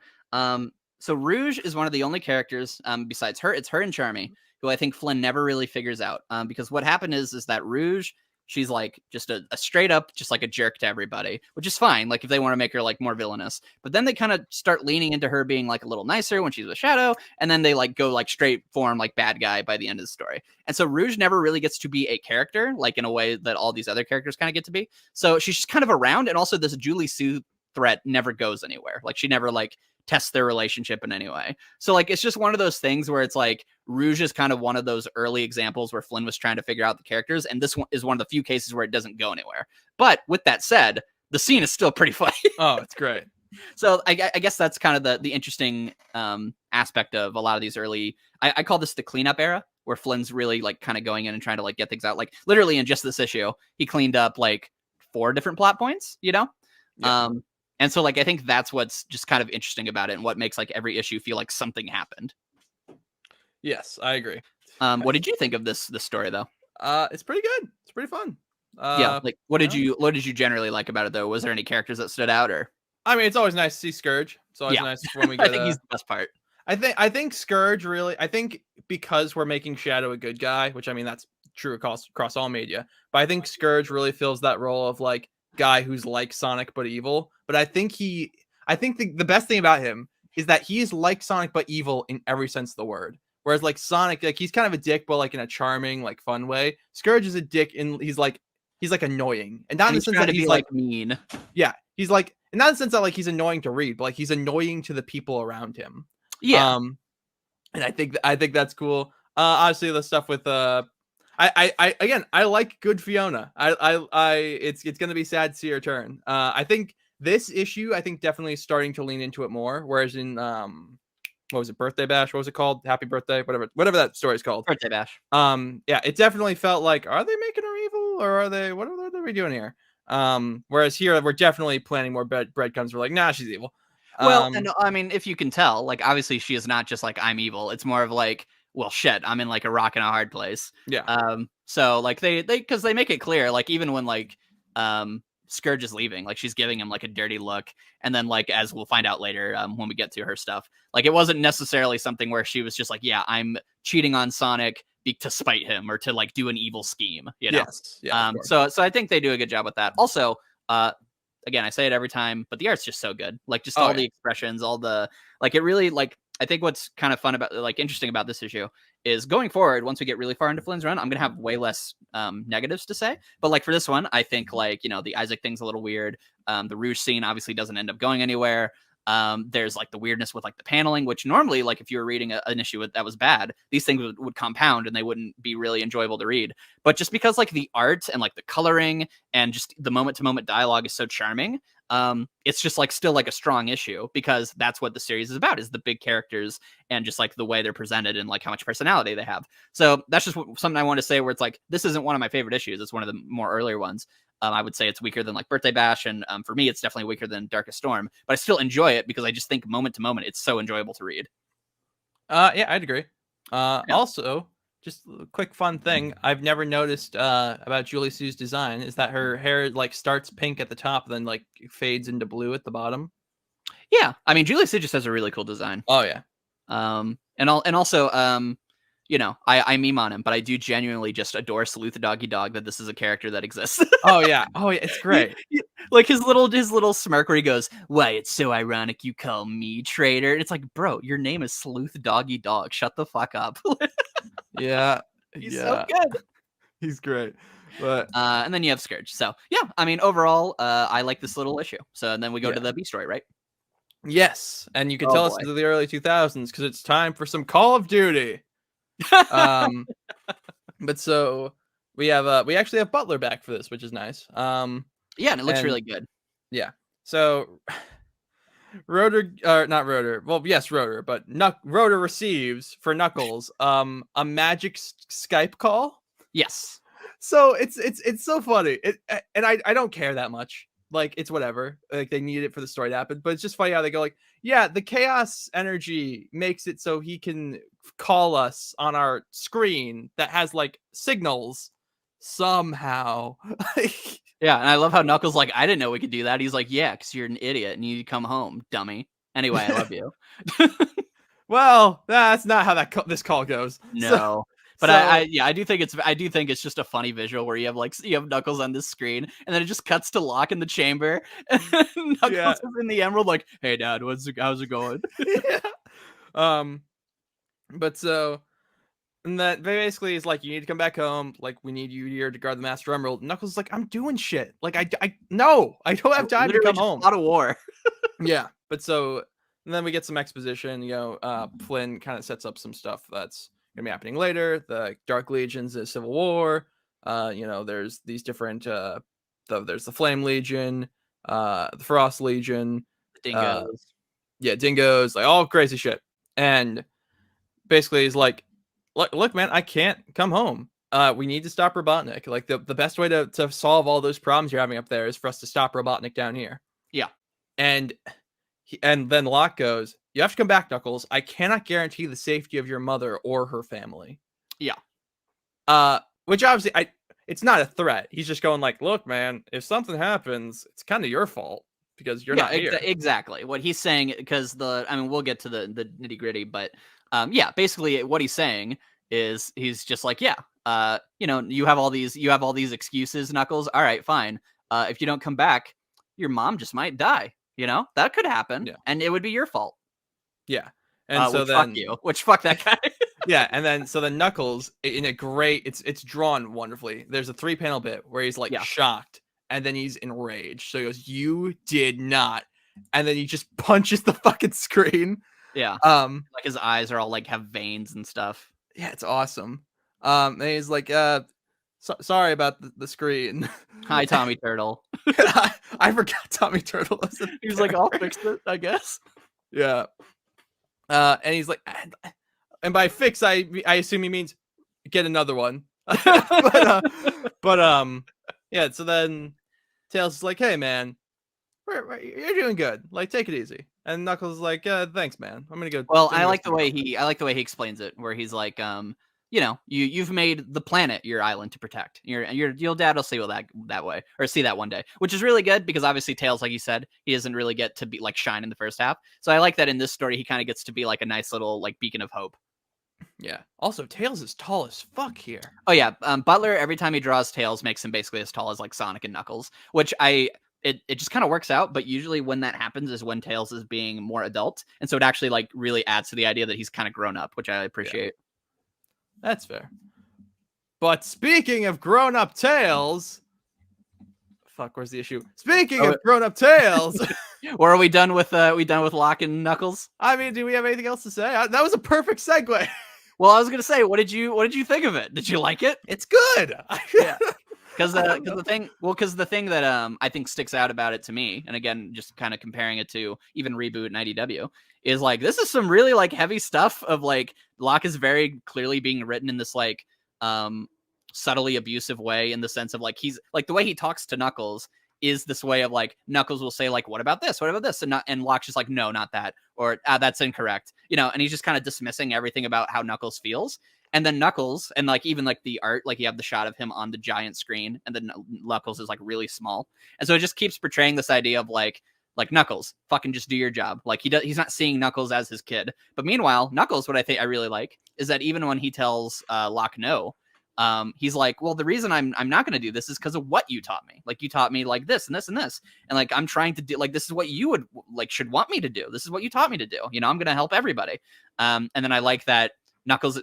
so Rouge is one of the only characters, besides her, it's her and Charmy, who I think Flynn never really figures out. Because what happened is that Rouge, she's like just a straight up, just like a jerk to everybody, which is fine. Like if they want to make her like more villainous, but then they kind of start leaning into her being like a little nicer when she's with Shadow. And then they like go like straight form, like bad guy by the end of the story. And so Rouge never really gets to be a character, like in a way that all these other characters kind of get to be. So she's just kind of around. And also this Julie Sue threat never goes anywhere. Like she never like test their relationship in any way. So like it's just one of those things where it's like Rouge is kind of one of those early examples where Flynn was trying to figure out the characters, and this one is one of the few cases where it doesn't go anywhere. But with that said, the scene is still pretty funny. Oh, it's great. So I guess that's kind of the interesting aspect of a lot of these early. I call this the cleanup era, where Flynn's really like kind of going in and trying to like get things out. Like literally in just this issue, he cleaned up like 4 different plot points. You know, Yeah. and so like I think that's what's just kind of interesting about it, and what makes like every issue feel like something happened. Yes, I agree. What did you think of this story though? It's pretty good. It's pretty fun. Yeah, like what did yeah. you generally like about it though? Was there any characters that stood out, or? I mean, it's always nice to see Scourge. It's always Yeah. nice when we I get think he's the best part. I think Scourge really. I think because we're making Shadow a good guy, which I mean that's true across all media. But I think Scourge really fills that role of like guy who's like Sonic but evil. But I think the best thing about him is that he is like Sonic but evil in every sense of the word. Whereas like Sonic, like he's kind of a dick, but like in a charming, like fun way. Scourge is a dick, and he's like annoying, and not in the sense that he's like mean. Yeah, he's like, and not in the sense that like he's annoying to read, but like he's annoying to the people around him. Yeah. And I think that's cool. Obviously the stuff with again, I like good Fiona. It's gonna be sad to see her turn. I think this issue, definitely is starting to lean into it more. Whereas in what was it, Birthday Bash? What was it called? Happy Birthday, whatever that story is called. Birthday Bash. Yeah, it definitely felt like, are they making her evil, or are they? What are we doing here? Whereas here we're definitely planting more breadcrumbs. We're like, nah, she's evil. Well, and I mean, if you can tell, like obviously she is not just like I'm evil. It's more of like, well, shit, I'm in like a rock and a hard place. Yeah. So like they because they make it clear, like even when like Scourge is leaving, like she's giving him like a dirty look, and then like as we'll find out later when we get to her stuff, like it wasn't necessarily something where she was just like, yeah, I'm cheating on Sonic to spite him or to like do an evil scheme, you know. Yes. Yeah. So I think they do a good job with that. Also, again, I say it every time, but the art's just so good. Like just all the expressions, all the like it really like I think what's kind of fun about like interesting about this issue is going forward, once we get really far into Flynn's run, I'm gonna have way less negatives to say. But like for this one, I think like, you know, the Isaac thing's a little weird. The Rouge scene obviously doesn't end up going anywhere. There's like the weirdness with like the paneling, which normally like if you were reading an issue that was bad, these things would compound and they wouldn't be really enjoyable to read. But just because like the art and like the coloring and just the moment to moment dialogue is so charming, it's just like still like a strong issue because that's what the series is about, is the big characters and just like the way they're presented and like how much personality they have. So that's just something I want to say, where it's like this isn't one of my favorite issues. It's one of the more earlier ones. I would say it's weaker than like Birthday Bash, and for me, it's definitely weaker than Darkest Storm. But I still enjoy it because I just think moment to moment, it's so enjoyable to read. Yeah, I'd agree. Also, just a quick fun thing I've never noticed about Julie Sue's design is that her hair like starts pink at the top, then like fades into blue at the bottom. Yeah, I mean, Julie Sue just has a really cool design. Oh yeah. And also, you know, I meme on him, but I do genuinely just adore Sleuth Doggy Dog that this is a character that exists. Oh yeah, it's great. Like his little smirk where he goes, "Why, it's so ironic you call me traitor." And it's like, bro, your name is Sleuth Doggy Dog. Shut the fuck up. Yeah, he's so good. He's great. But and then you have Scourge. So yeah, I mean, overall, I like this little issue. So and then we go to the B story, right? Yes, and you can tell us into the early 2000s because it's time for some Call of Duty. But so we actually have Butler back for this, which is nice. Yeah, and it looks really good. Yeah. So Rotor, not Rotor. Well, yes, Rotor, but Rotor receives for Knuckles a magic Skype call. Yes. So it's so funny. And I don't care that much. Like it's whatever. Like they need it for the story to happen, but it's just funny how they go like, yeah, the chaos energy makes it so he can call us on our screen that has like signals somehow. Yeah, and I love how Knuckles like, I didn't know we could do that. He's like, yeah, because you're an idiot and you need to come home, dummy. Anyway, I love you. Well, that's not how this call goes. No. But I do think it's just a funny visual where you have Knuckles on this screen and then it just cuts to Locke in the chamber and Knuckles is in the Emerald like, hey dad, how's it going? Yeah. But so and that basically is like, you need to come back home, like we need you here to guard the Master Emerald. Knuckles is like, I'm doing shit. Like I don't have time to come home. A lot of war. Yeah. But so And then we get some exposition. Flynn kind of sets up some stuff that's gonna be happening later. The Dark Legions, the Civil War. There's these different. There's the Flame Legion, the Frost Legion. Dingoes. Dingoes, like all crazy shit. And basically, he's like, look, man, I can't come home. We need to stop Robotnik. Like the best way to solve all those problems you're having up there is for us to stop Robotnik down here. Yeah. And then Locke goes, you have to come back, Knuckles. I cannot guarantee the safety of your mother or her family. Yeah. Which obviously it's not a threat. He's just going like, look, man, if something happens, it's kind of your fault because you're not here. Exactly. What he's saying, because we'll get to the nitty gritty, but basically what he's saying is he's just like, you have all these excuses, Knuckles. All right, fine. If you don't come back, your mom just might die. That could happen, and it would be your fault. Yeah. And so then fuck that guy. Yeah, and then so the Knuckles in a great, it's drawn wonderfully. There's a 3-panel bit where he's like shocked, and then he's enraged. So he goes, "You did not," and then he just punches the fucking screen. Yeah. Like his eyes are all like have veins and stuff. Yeah, it's awesome. And he's like, sorry about the screen. Hi, Tommy Turtle. I forgot Tommy Turtle was in He was like, I'll fix it, I guess. Yeah. And he's like, and by fix, I assume he means get another one. Yeah. So then Tails is like, hey man, you're doing good. Like, take it easy. And Knuckles is like, thanks, man. I'm gonna go. Well, I like the way he explains it, where he's like, you've made the planet your island to protect. Your dad will see that way, or see that one day, which is really good because obviously Tails, like you said, he doesn't really get to be like shine in the first half. So I like that in this story he kind of gets to be like a nice little like beacon of hope. Yeah. Also, Tails is tall as fuck here. Oh yeah, Butler every time he draws Tails makes him basically as tall as like Sonic and Knuckles, which it just kind of works out. But usually when that happens is when Tails is being more adult, and so it actually like really adds to the idea that he's kind of grown up, which I appreciate. Yeah. That's fair. But speaking of grown-up Tails, fuck, where's the issue? Speaking of grown-up Tails, or are we done with Locke and Knuckles? I mean, do we have anything else to say? That was a perfect segue. Well, I was gonna say, what did you think of it? Did you like it? It's good. Yeah. Because the thing that I think sticks out about it to me, and again, just kind of comparing it to even Reboot and IDW, is like this is some really like heavy stuff of like Locke is very clearly being written in this like subtly abusive way, in the sense of like he's like the way he talks to Knuckles is this way of like Knuckles will say like what about this, and Locke's just like no, not that, or that's incorrect, and he's just kind of dismissing everything about how Knuckles feels. And then Knuckles, and like even like the art, like you have the shot of him on the giant screen, and then Knuckles is like really small, and so it just keeps portraying this idea of like Knuckles, fucking just do your job. Like he's not seeing Knuckles as his kid, but meanwhile Knuckles, what I think I really like is that even when he tells Locke no, he's like, well, the reason I'm not going to do this is because of what you taught me. Like you taught me like this and this and this, and like I'm trying to do like this is what you would like should want me to do. This is what you taught me to do. I'm going to help everybody. And then I like that. Knuckles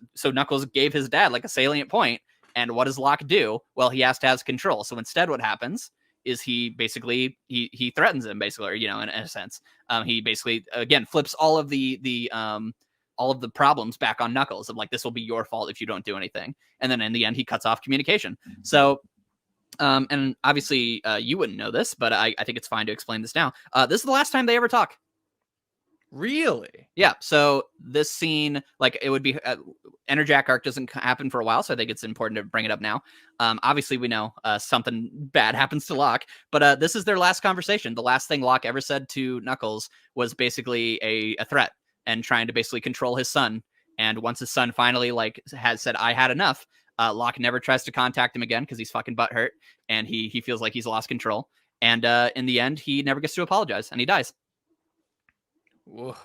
gave his dad like a salient point, and what does Locke do? Well, he has to have control. So instead, what happens is he basically he threatens him, basically, or, in a sense, he basically again flips all of the problems back on Knuckles of like this will be your fault if you don't do anything, and then in the end he cuts off communication. So. And obviously you wouldn't know this, but I think it's fine to explain this now. This is the last time they ever talk. Really? Yeah. So this scene, like it would be Enerjack arc doesn't happen for a while, so I think it's important to bring it up now. Obviously we know something bad happens to Locke, but this is their last conversation. The last thing Locke ever said to Knuckles was basically a threat and trying to basically control his son. And once his son finally like has said, I had enough, Locke never tries to contact him again because he's fucking butthurt and he feels like he's lost control. And in the end, he never gets to apologize and he dies. Whoa.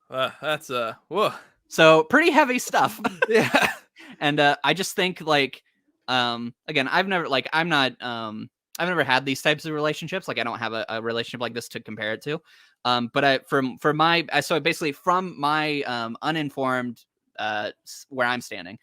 That's whoa. So pretty heavy stuff. Yeah. And I just think like again, I've never had these types of relationships. Like I don't have a relationship like this to compare it to. But from my uninformed where I'm standing,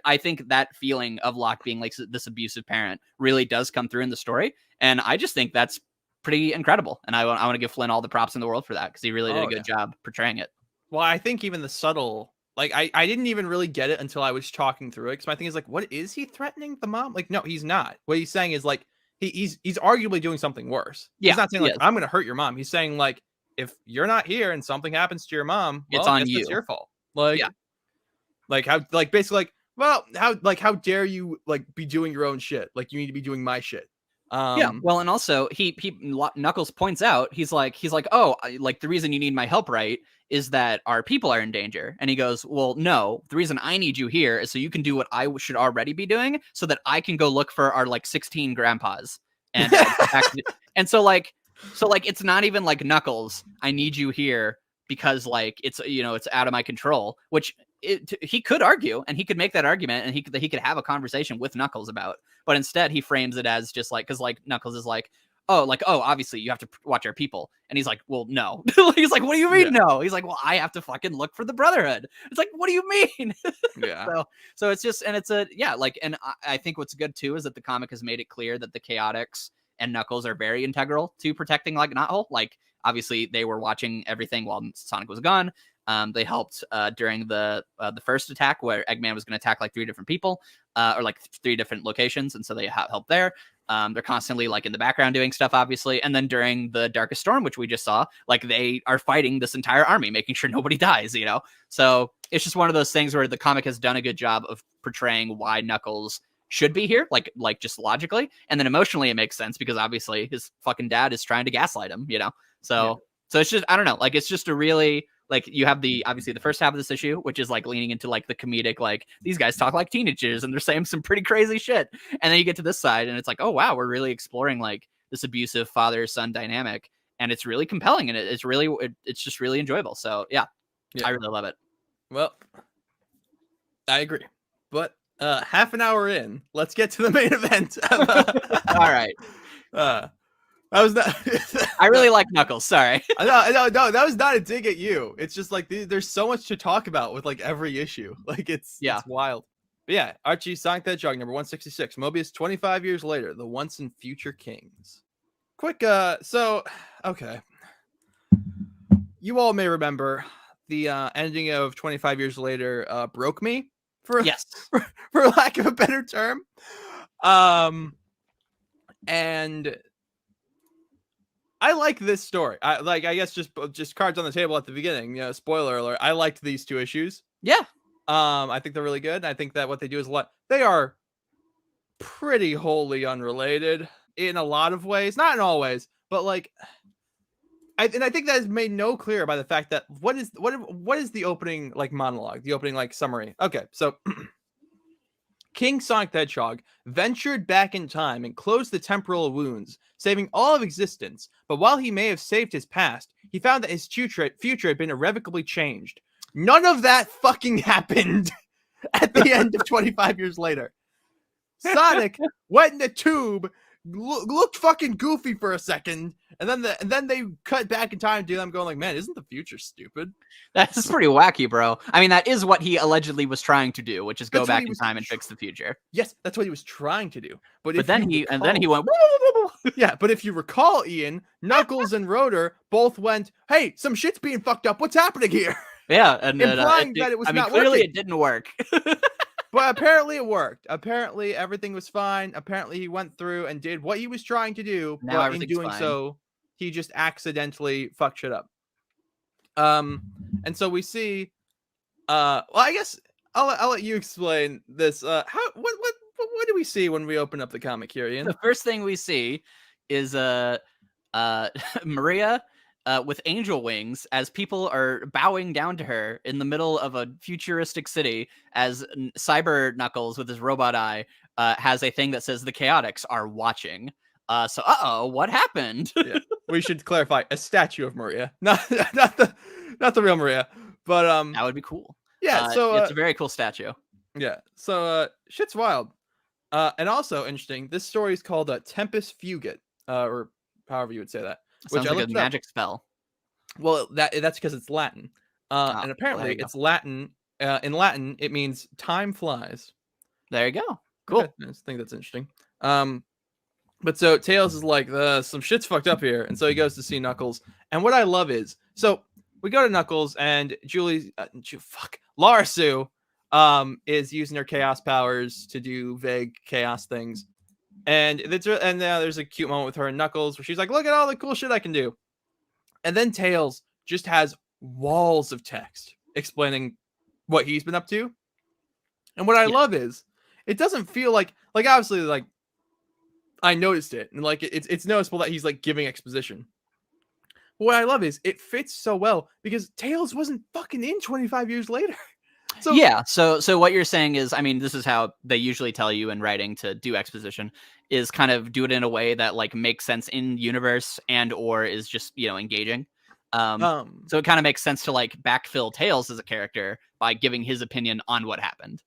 I think that feeling of Locke being like this abusive parent really does come through in the story, and I just think that's pretty incredible, and I want to give Flynn all the props in the world for that because he really did a good job portraying it. Well, I think even the subtle, like I didn't even really get it until I was talking through it because my thing is like, what is he threatening the mom? Like, no, he's not. What he's saying is like he's arguably doing something worse. Yeah, he's not saying like I'm gonna hurt your mom. He's saying like if you're not here and something happens to your mom, well, it's on it's you. your fault. Like how basically like well how dare you like be doing your own shit? Like you need to be doing my shit. Well, and also he Knuckles points out he's like oh like the reason you need my help, right, is that our people are in danger, and he goes, well, no, the reason I need you here is so you can do what I should already be doing, so that I can go look for our like 16 grandpas and and so it's not even like Knuckles, I need you here because like it's it's out of my control, which he could argue, and he could make that argument, and he could have a conversation with Knuckles about, but instead he frames it as just like, because like Knuckles is like, oh obviously you have to watch our people, and he's like, well, no. He's like, what do you mean no? He's like, well, I have to fucking look for the Brotherhood. It's like, what do you mean? So it's just, and it's and I think what's good too is that the comic has made it clear that the Chaotix and Knuckles are very integral to protecting like Knothole. Like obviously they were watching everything while Sonic was gone. They helped during the first attack where Eggman was going to attack like 3 different people or like 3 different locations, and so they helped there. They're constantly like in the background doing stuff, obviously, and then during the Darkest Storm, which we just saw, like they are fighting this entire army, making sure nobody dies. So it's just one of those things where the comic has done a good job of portraying why Knuckles should be here, like just logically, and then emotionally it makes sense because obviously his fucking dad is trying to gaslight him. So it's just, I don't know, like it's just a really. Like you have obviously the first half of this issue, which is like leaning into like the comedic, like these guys talk like teenagers and they're saying some pretty crazy shit. And then you get to this side and it's like, oh wow, we're really exploring like this abusive father-son dynamic, and it's really compelling, and it's just really enjoyable. So yeah, I really love it. Well, I agree. But half an hour in, let's get to the main event. All right. That was not. I really like Knuckles. Sorry. No, that was not a dig at you. It's just like there's so much to talk about with like every issue. Like it's wild. But yeah, Archie, Sonic the Hedgehog, number 166. Mobius 25 years later, the once and future kings. Quick, so okay. You all may remember the ending of 25 years later broke me for lack of a better term. And I like this story. I guess just cards on the table at the beginning. Spoiler alert. I liked these 2 issues. Yeah. I think they're really good. And I think that what they do is they are pretty wholly unrelated in a lot of ways, not in all ways, but like, I think that is made no clearer by the fact that what is the opening like monologue, the opening like summary. Okay, so King Sonic the Hedgehog ventured back in time and closed the temporal wounds, saving all of existence. But while he may have saved his past, he found that his future had been irrevocably changed. None of that fucking happened at the end of 25 years later. Sonic went in the tube, looked fucking goofy for a second, and then they cut back in time to them going like, man, isn't the future stupid? That's pretty wacky, bro. I mean, that is what he allegedly was trying to do, which is go back in time and fix the future. Yes, that's what he was trying to do. But then he went. Yeah, but if you recall, Ian, Knuckles and Rotor both went, hey, some shit's being fucked up. What's happening here? Yeah, and implying that it was not clearly working. It didn't work. But apparently it worked. Apparently everything was fine. Apparently he went through and did what he was trying to do. Now but in doing so, he just accidentally fucked shit up. And so we see. Well, I guess I'll let you explain this. What do we see when we open up the comic here, Ian? The first thing we see is Maria. With angel wings, as people are bowing down to her in the middle of a futuristic city, as Cyber Knuckles with his robot eye has a thing that says the Chaotix are watching. So, what happened? Yeah. We should clarify: a statue of Maria, not the real Maria, but that would be cool. Yeah, so it's a very cool statue. Yeah, so shit's wild, and also interesting. This story is called Tempest Fugit, or however you would say that. Sounds like a magic spell. Well, that's because it's Latin, and apparently it's Latin. In Latin, it means time flies. There you go. Cool. Okay, I think that's interesting. But so Tails is like, some shit's fucked up here. And so he goes to see Knuckles. And what I love is, so we go to Knuckles and Lara Sue is using her chaos powers to do vague chaos things. And there's a cute moment with her and Knuckles where she's like, look at all the cool shit I can do. And then Tails just has walls of text explaining what he's been up to. And what I love is, it doesn't feel like obviously, like, I noticed it, and like it's noticeable that he's like giving exposition. But what I love is it fits so well because Tails wasn't fucking in 25 years later. So yeah, so what you're saying is, I mean, this is how they usually tell you in writing to do exposition, is kind of do it in a way that like makes sense in universe and or is just, you know, engaging. So it kind of makes sense to like backfill Tails as a character by giving his opinion on what happened.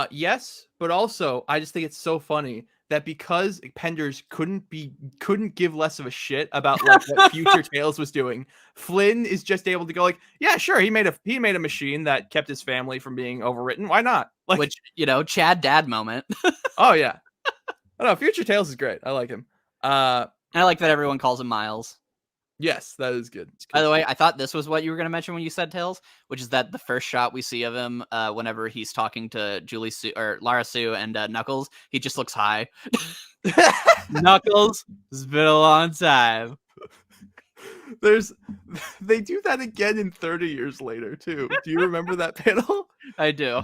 Yes, but also I just think it's so funny that because Penders couldn't give less of a shit about like what future Tails was doing, Flynn is just able to go like, yeah, sure, he made a machine that kept his family from being overwritten. Why not? Like, which, you know, Chad dad moment. Oh yeah, I don't know. Future Tails is great. I like him. And I like that everyone calls him Miles. Yes, that is good. By the way, I thought this was what you were going to mention when you said Tails, which is that the first shot we see of him, whenever he's talking to Lara Sue and Knuckles, he just looks high. Knuckles, it's been a long time. They do that again in 30 years later too. Do you remember that panel? I do.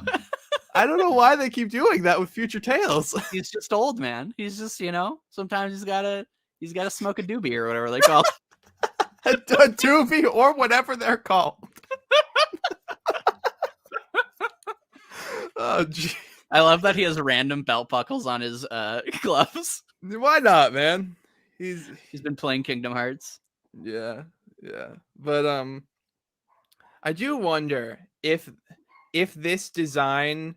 I don't know why they keep doing that with future Tails. He's just old, man. He's just, you know, sometimes he's gotta smoke a doobie or whatever they call it. a doobie or whatever they're called. Oh, gee. I love that he has random belt buckles on his gloves. Why not, man? He's been playing Kingdom Hearts. Yeah. But I do wonder if this design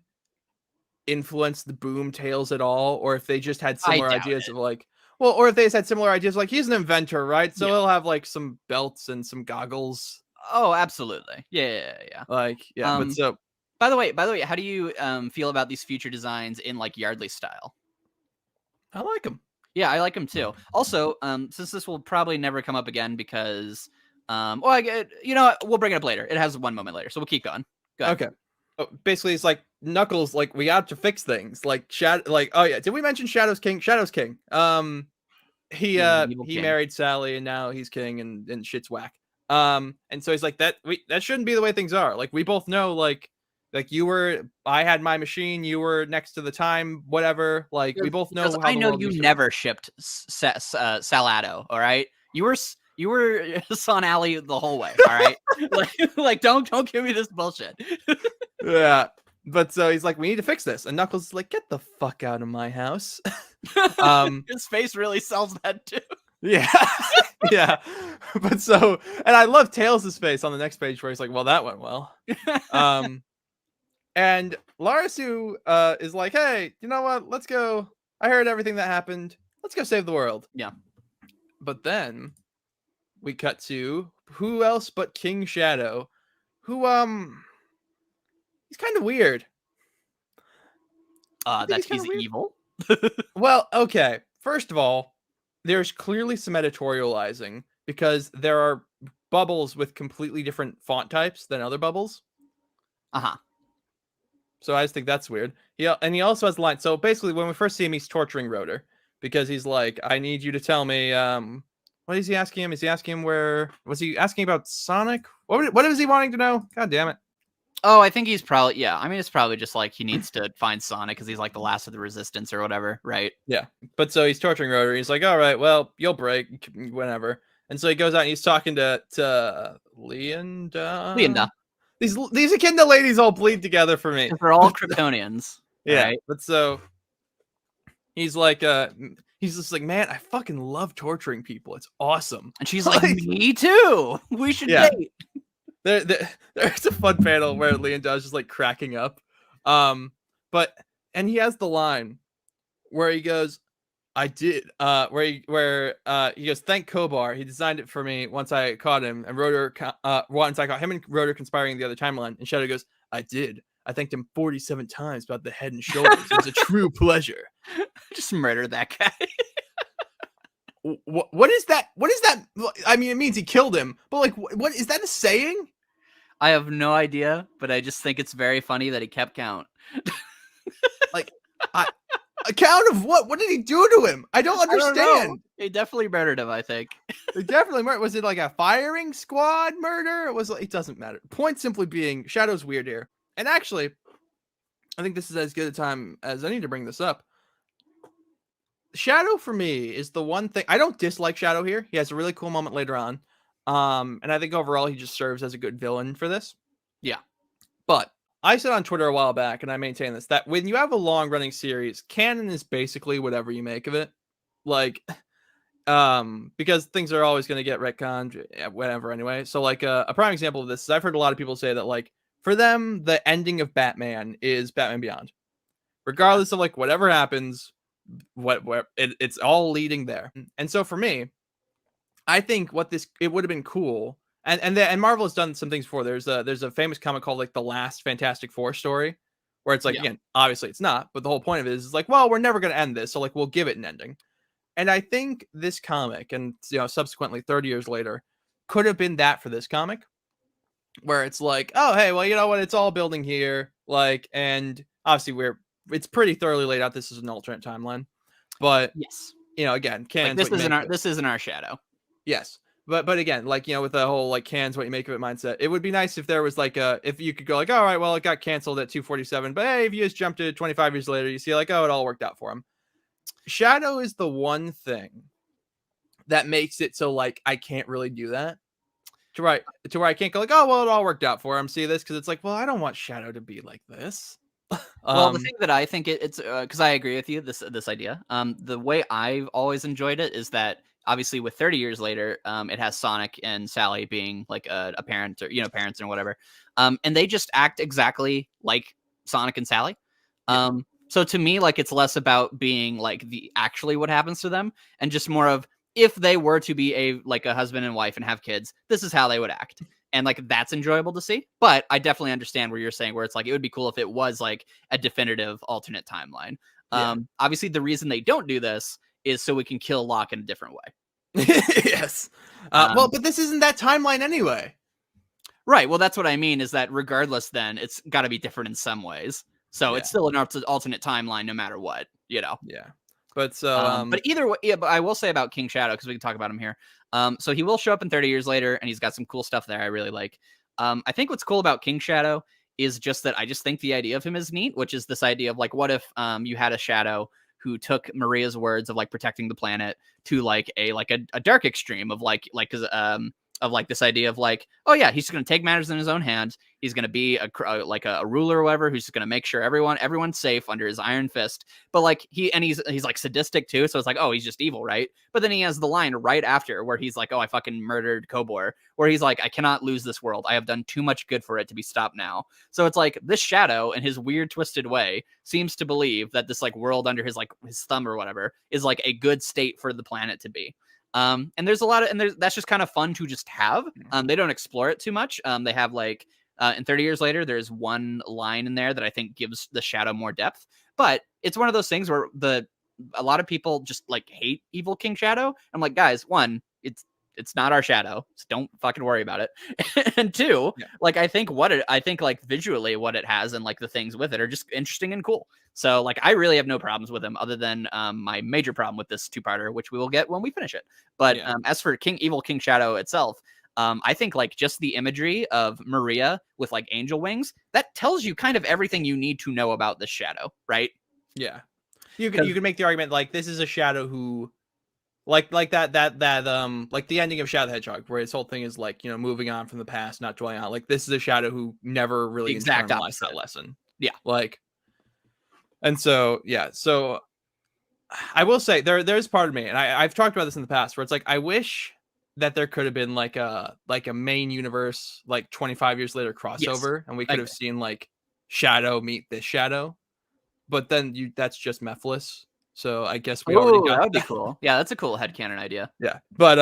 influenced the Boom Tails at all, or if they just had similar ideas of like, well, or if they just had similar ideas like he's an inventor, right? So he'll have like some belts and some goggles. Oh, absolutely. Yeah. Like, yeah. But so, by the way, how do you feel about these future designs in like Yardley style? I like them. Yeah, I like them too. Also, since this will probably never come up again because, you know what? We'll bring it up later. It has one moment later, so we'll keep going. Go ahead. Okay. Basically, it's like Knuckles, like, we got to fix things. Like oh yeah, did we mention Shadow's king? Shadow's king. He married Sally and now he's king and shit's whack. And so he's like, that shouldn't be the way things are. Like, we both know, like I had my machine, you were next to the time, whatever. Like, we both know. I know you never shipped Salado. All right, you were Sonally the whole way. All right, like don't give me this bullshit. Yeah, but so he's like, we need to fix this, and Knuckles is like, get the fuck out of my house. His face really sells that too. Yeah. Yeah, but so, and I love Tails' face on the next page where he's like, well, that went well. And Lara Sue is like, hey, you know what? Let's go. I heard everything that happened. Let's go save the world. Yeah. But then we cut to who else but King Shadow, who he's kind of weird. That he's evil. Well, okay. First of all, there's clearly some editorializing because there are bubbles with completely different font types than other bubbles. Uh-huh. So I just think that's weird. He also has a line. So basically, when we first see him, he's torturing Rotor because he's like, I need you to tell me, what is he asking him? Is he asking him where, was he asking about Sonic? What is he wanting to know? God damn it. Oh, I think he's probably, yeah. I mean, it's probably just like he needs to find Sonic because he's like the last of the Resistance or whatever, right? Yeah. But so he's torturing Rotor. He's like, all right, well, you'll break, whenever. And so he goes out and he's talking to Leonda. These Echidna ladies all bleed together for me. They're all Kryptonians. Yeah. Right? But so he's like, he's just like, man, I fucking love torturing people. It's awesome. And she's like, me too. We should date. There's a fun panel where Leonda's just like cracking up. And he has the line where he goes, I did, where he goes, thank Kobar. He designed it for me once I caught him. And Rotor, once I caught him and Rotor conspiring in the other timeline. And Shadow goes, I did. I thanked him 47 times about the head and shoulders. It was a true pleasure. Just murder that guy. what is that? What is that? I mean, it means he killed him, but like, what is that a saying? I have no idea, but I just think it's very funny that he kept count. Like, a count of what? What did he do to him? I don't I don't know. understand. He definitely murdered him, I think. It definitely murdered. Was it like a firing squad murder? It was. It doesn't matter. Point simply being, Shadow's weird here. And actually, I think this is as good a time as any to bring this up. Shadow for me is the one thing I don't dislike. Shadow here. He has a really cool moment later on. And I think overall he just serves as a good villain for this. Yeah. But I said on Twitter a while back, and I maintain this, that when you have a long running series, canon is basically whatever you make of it. Like, because things are always going to get retconned, whatever anyway. So like a prime example of this is I've heard a lot of people say that like for them, the ending of Batman is Batman Beyond. Regardless of like whatever happens, it's all leading there. And so for me, I think it would have been cool. And Marvel has done some things before. There's a famous comic called like the Last Fantastic Four story, where it's like, again, obviously it's not, but the whole point of it is like, well, we're never going to end this, so like we'll give it an ending. And I think this comic, and subsequently 30 years later, could have been that for this comic, where it's like, oh hey, well, you know what, it's all building here, like, and obviously it's pretty thoroughly laid out. This is an alternate timeline, but yes, again, this isn't our Shadow. Yes. But again, like, with the whole like cans what you make of it mindset, it would be nice if there was like if you could go like, all right, well, it got canceled at 247, but hey, if you just jumped to 25 years later, you see like, oh, it all worked out for him. Shadow is the one thing that makes it so like I can't really do that. To where I can't go like, oh well, it all worked out for him. See this? Because it's like, well, I don't want Shadow to be like this. Well, the thing that I think it's because I agree with you this idea. The way I've always enjoyed it is that obviously with 30 years later, it has Sonic and Sally being like a parent or parents or whatever, and they just act exactly like Sonic and Sally. So to me, like it's less about being like actually what happens to them, and just more of if they were to be a husband and wife and have kids, this is how they would act. And like that's enjoyable to see. But I definitely understand where you're saying, where it's like it would be cool if it was like a definitive alternate timeline. Obviously the reason they don't do this is so we can kill Locke in a different way. Yes. Well, but this isn't that timeline anyway. Right. Well, that's what I mean, is that regardless, then it's got to be different in some ways. So it's still an alternate timeline no matter what, Yeah. But so, but either way, but I will say about King Shadow, because we can talk about him here. So he will show up in 30 years later, and he's got some cool stuff there I really like. I think what's cool about King Shadow is just that I just think the idea of him is neat, which is this idea of like, what if you had a Shadow who took Maria's words of like protecting the planet to like a dark extreme of like this idea of like, oh yeah, he's just going to take matters in his own hands. He's going to be a ruler or whatever, who's just going to make sure everyone's safe under his iron fist. But like he's like sadistic too. So it's like, oh, he's just evil, right? But then he has the line right after where he's like, oh, I fucking murdered Kobor, where he's like, I cannot lose this world. I have done too much good for it to be stopped now. So it's like this Shadow in his weird twisted way seems to believe that this like world under his thumb or whatever is like a good state for the planet to be. And there's a lot of, that's just kind of fun to just have. They don't explore it too much. They have like, in 30 years later, there's one line in there that I think gives the Shadow more depth, but it's one of those things where a lot of people just like hate evil King Shadow. I'm like, guys, one, it's not our Shadow, so don't fucking worry about it. And two, like I think like visually what it has and like the things with it are just interesting and cool. So like I really have no problems with him, other than my major problem with this two-parter, which we will get when we finish it. But as for evil King Shadow itself, I think like just the imagery of Maria with like angel wings, that tells you kind of everything you need to know about this Shadow, right? Yeah, you can make the argument like this is a Shadow who like that like the ending of Shadow the Hedgehog, where his whole thing is like, moving on from the past, not dwelling on. Like this is a Shadow who never really internalized that lesson. Yeah. Like, and so so I will say there's part of me, and I've talked about this in the past, where it's like I wish that there could have been like a main universe like 25 years later crossover, and we could have seen like Shadow meet this Shadow, but then that's just Mephiles. So I guess we already got that would be cool. Yeah, that's a cool headcanon idea. Yeah. But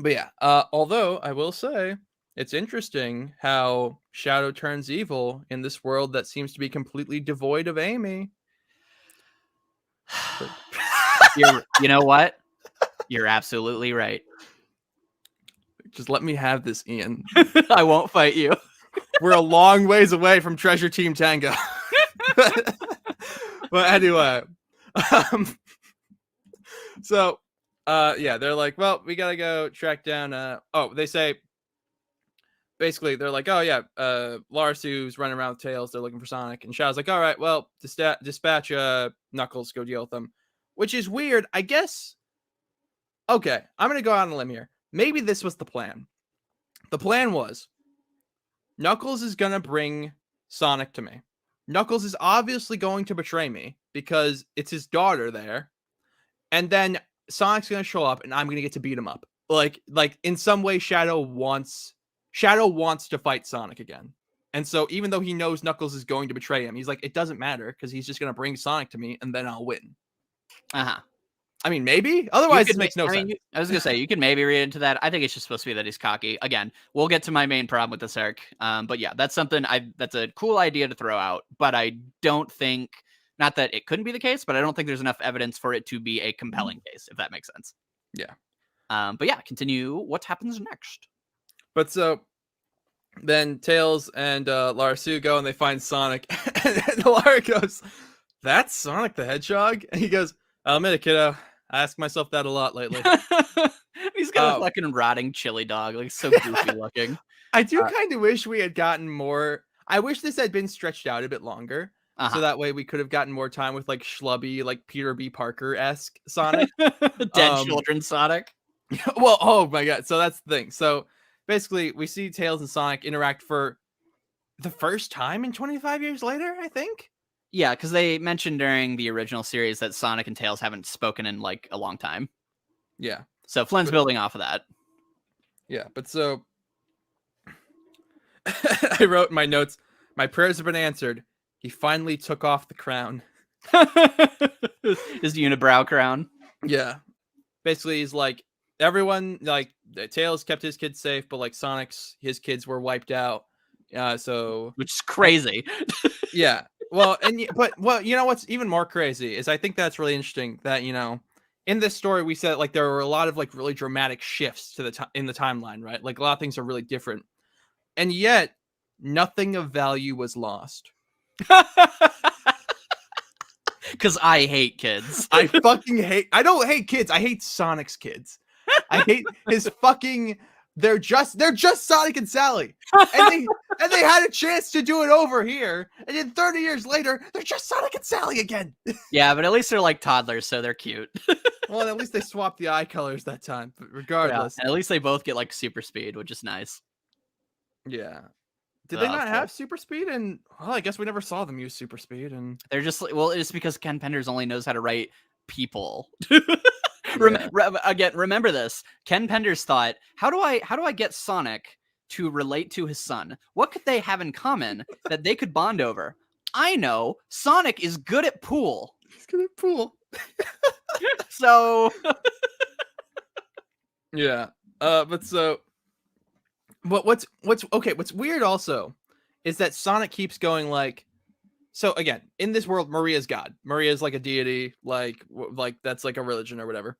yeah, although I will say it's interesting how Shadow turns evil in this world that seems to be completely devoid of Amy. You know what? You're absolutely right. Just let me have this, Ian. I won't fight you. We're a long ways away from Treasure Team Tango. But anyway, so yeah, they're like, well, we gotta go track down. They say basically they're like, oh yeah, Larsu's running around with Tails. They're looking for Sonic, and Shadow's like, all right, well, dispatch Knuckles, go deal with them, which is weird, I guess. Okay, I'm gonna go out on a limb here. Maybe this was the plan. The plan was Knuckles is gonna bring Sonic to me. Knuckles is obviously going to betray me because it's his daughter there. And then Sonic's gonna show up and I'm gonna get to beat him up. Like in some way, Shadow wants to fight Sonic again. And so even though he knows Knuckles is going to betray him, he's like, it doesn't matter because he's just gonna bring Sonic to me and then I'll win. Uh-huh. I mean, maybe. Otherwise, this makes no sense. I was gonna say you can maybe read into that. I think it's just supposed to be that he's cocky. Again, we'll get to my main problem with this arc. But yeah, that's something that's a cool idea to throw out. But I don't think, not that it couldn't be the case, but I don't think there's enough evidence for it to be a compelling case, if that makes sense. Yeah. But yeah, continue. What happens next? But so then Tails and Larsu go and they find Sonic, and Lara goes, "That's Sonic the Hedgehog?" And he goes, "I'll admit it, kiddo. I ask myself that a lot lately." He's got a fucking rotting chili dog, like so goofy looking. I do kind of wish we had gotten more. I wish this had been stretched out a bit longer, so that way we could have gotten more time with like schlubby, like Peter B. Parker-esque Sonic, dead children Sonic. Well, oh my god! So that's the thing. So basically, we see Tails and Sonic interact for the first time in 25 years later, I think. Yeah, because they mentioned during the original series that Sonic and Tails haven't spoken in like a long time. Yeah. So Flynn's building off of that. Yeah, but so I wrote in my notes, my prayers have been answered. He finally took off the crown. His unibrow crown. Yeah. Basically, he's like, everyone, like, Tails kept his kids safe, but like his kids were wiped out. So which is crazy. Yeah. Well, but you know what's even more crazy is I think that's really interesting that, you know, in this story we said like there were a lot of like really dramatic shifts to in the timeline, right? Like a lot of things are really different. And yet nothing of value was lost. Cuz I hate kids. I don't hate kids. I hate Sonic's kids. I hate his fucking they're just Sonic and Sally. And they had a chance to do it over here. And then 30 years later, they're just Sonic and Sally again. Yeah, but at least they're like toddlers, so they're cute. Well, at least they swapped the eye colors that time. But regardless. Yeah, at least they both get like super speed, which is nice. Yeah. Did they not have super speed? And well, I guess we never saw them use super speed. And they're just well, it's because Ken Penders only knows how to write people. Again, remember this. Ken Penders thought, how do I get Sonic to relate to his son? What could they have in common that they could bond over? I know. Sonic is good at pool. He's good at pool. So yeah. But so what's weird also is that Sonic keeps going like, so again, in this world, Maria's God. Maria is like a deity, like that's like a religion or whatever.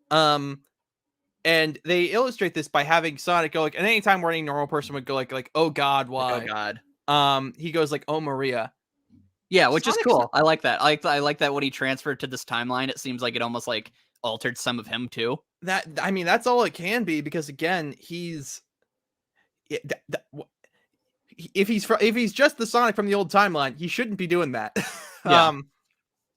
And they illustrate this by having Sonic go like, and anytime where any normal person would go like, oh God, why? Oh God. He goes like, oh Maria. Yeah, which is cool. I like that. I like that when he transferred to this timeline, it seems like it almost like altered some of him too. That I mean, that's all it can be because again, if he's just the Sonic from the old timeline, he shouldn't be doing that. Yeah.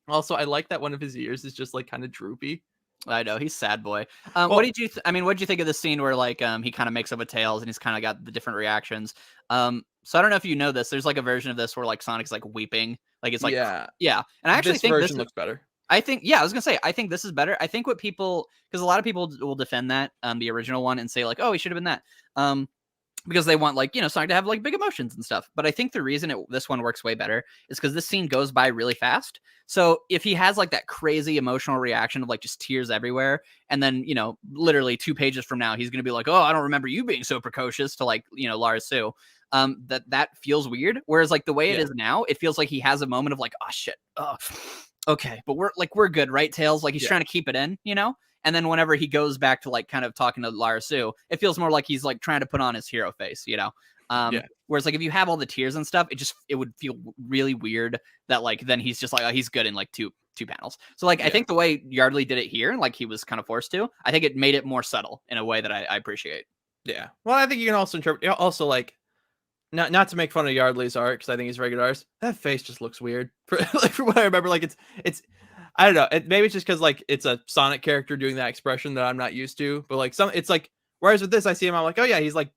Also, I like that one of his ears is just like kind of droopy. I know he's sad boy. What did you? What did you think of the scene where like he kind of makes up with Tails and he's kind of got the different reactions? So I don't know if you know this. There's like a version of this where like Sonic's like weeping, like it's like yeah. And I actually think this looks better. I think I was gonna say I think this is better. I think what people because a lot of people will defend that the original one and say like oh he should have been that because they want like Sonic to have like big emotions and stuff. But I think the reason this one works way better is because this scene goes by really fast. So if he has like that crazy emotional reaction of like just tears everywhere, and then literally 2 pages from now he's gonna be like, oh, I don't remember you being so precocious to like Lara Sue. That feels weird. Whereas like the way it is now, it feels like he has a moment of like, oh shit, oh, okay, but we're good, right? Tails, like he's trying to keep it in, And then whenever he goes back to like kind of talking to Lara Sue, it feels more like he's like trying to put on his hero face, you know? Yeah. Whereas like if you have all the tears and stuff, it would feel really weird that like then he's just like, oh, he's good in like two panels. So like I think the way Yardley did it here, like he was kind of forced to, I think it made it more subtle in a way that I appreciate. Yeah. Well, I think you can also interpret also like not to make fun of Yardley's art because I think he's regular artist. That face just looks weird. Like from what I remember, like it's I don't know. Maybe it's just because like it's a Sonic character doing that expression that I'm not used to. But like it's like whereas with this, I see him, I'm like, oh yeah, he's like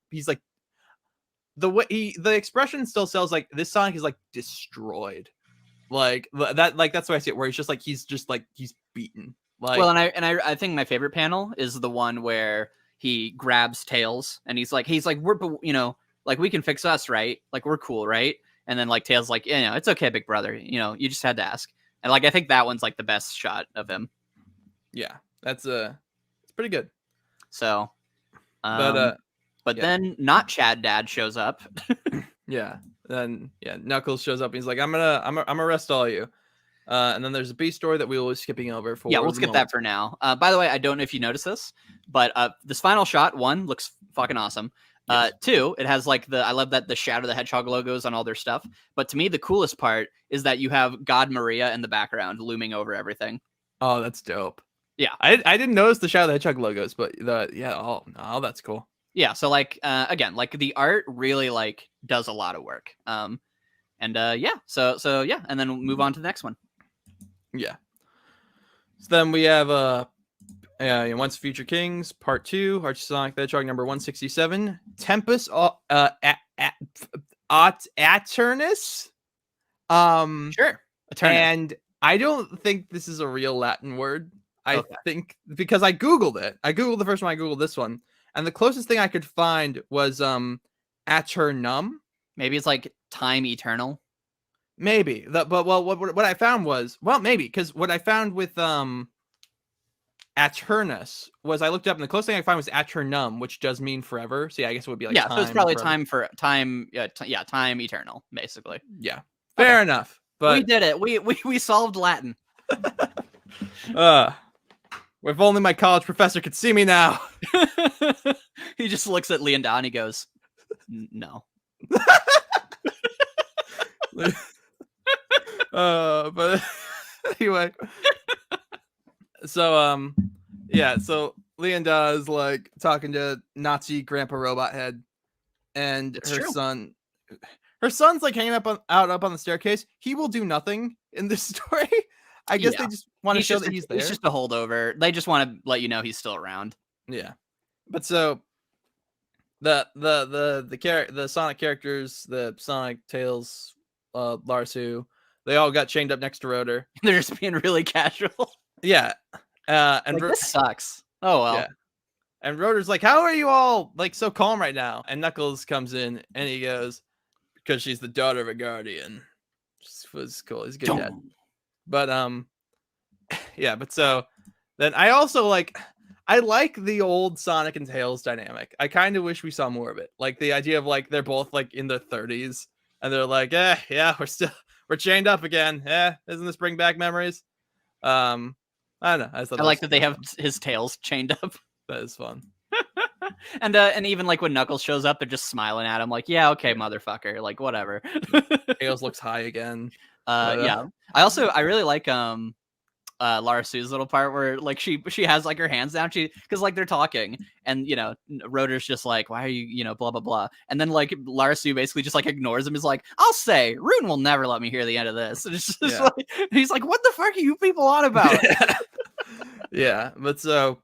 the way the expression still sells like this Sonic is like destroyed. Like that that's what I see it where he's just like he's beaten. Like well, and I think my favorite panel is the one where he grabs Tails and he's like we're you know like we can fix us, right? Like we're cool, right? And then like Tails like, yeah, you know, it's okay, big brother. You know, you just had to ask. And like I think that one's like the best shot of him. Yeah, that's it's pretty good. So, but yeah. then not Chad Dad shows up. Yeah. Then Knuckles shows up and he's like, I'm gonna arrest all of you. And then there's a B story that we will be skipping over for. Yeah, we'll skip that for now. By the way, I don't know if you noticed this, but this final shot, 1, looks fucking awesome. Yes. 2, it has like I love that the Shadow the Hedgehog logos on all their stuff. But to me, the coolest part is that you have God Maria in the background looming over everything. Oh, that's dope. Yeah, I didn't notice the Shadow the Hedgehog logos, but oh, that's cool. Yeah, so like again, like the art really like does a lot of work. So yeah, and then we'll move on to the next one. Yeah. So then we have Once Future Kings Part 2, Archie Sonic the Hedgehog number 167, Tempest Aternus. Sure. Eternus. And I don't think this is a real Latin word. I think because I googled it. I googled the first one, I googled this one. And the closest thing I could find was Aternum. Maybe it's like time eternal. Maybe. What I found was, well, maybe, because what I found with Aternus was I looked up and the closest thing I found was Aternum, which does mean forever. So yeah, I guess it would be like so it's probably time for time time eternal, basically. Yeah. Fair enough. But we did it. We solved Latin. If only my college professor could see me now. He just looks at Leonda and he goes, no. But anyway. So so Leonda is like talking to Nazi Grandpa Robot Head and her son's like hanging up on the staircase. He will do nothing in this story. I guess they just want to show that he's there. He's just a holdover. They just want to let you know he's still around. Yeah. But so the Sonic characters, the Sonic, Tails, Lara Sue, they all got chained up next to Rotor. They're just being really casual. Yeah. And like, this sucks. Oh well. Yeah. And Rotor's like, how are you all like so calm right now? And Knuckles comes in and he goes, because she's the daughter of a guardian. Which was cool. He's a good dad. But yeah, but so then I also like the old Sonic and Tails dynamic. I kind of wish we saw more of it. Like the idea of like they're both like in their 30s and they're like, yeah, we're chained up again. Doesn't this bring back memories? I don't know. I like that they have his tails chained up. That is fun. And even like when Knuckles shows up, they're just smiling at him like, yeah, okay, motherfucker, like whatever. Tails looks high again. Yeah. I really like Lara Sue's little part where like she has like her hands down, because like they're talking and you know Rotor's just like, why are you blah blah blah, and then like Lara Sue basically just like ignores him, is like, I'll say Rune will never let me hear the end of this, and it's just like, he's like, what the fuck are you people on about? Yeah, but so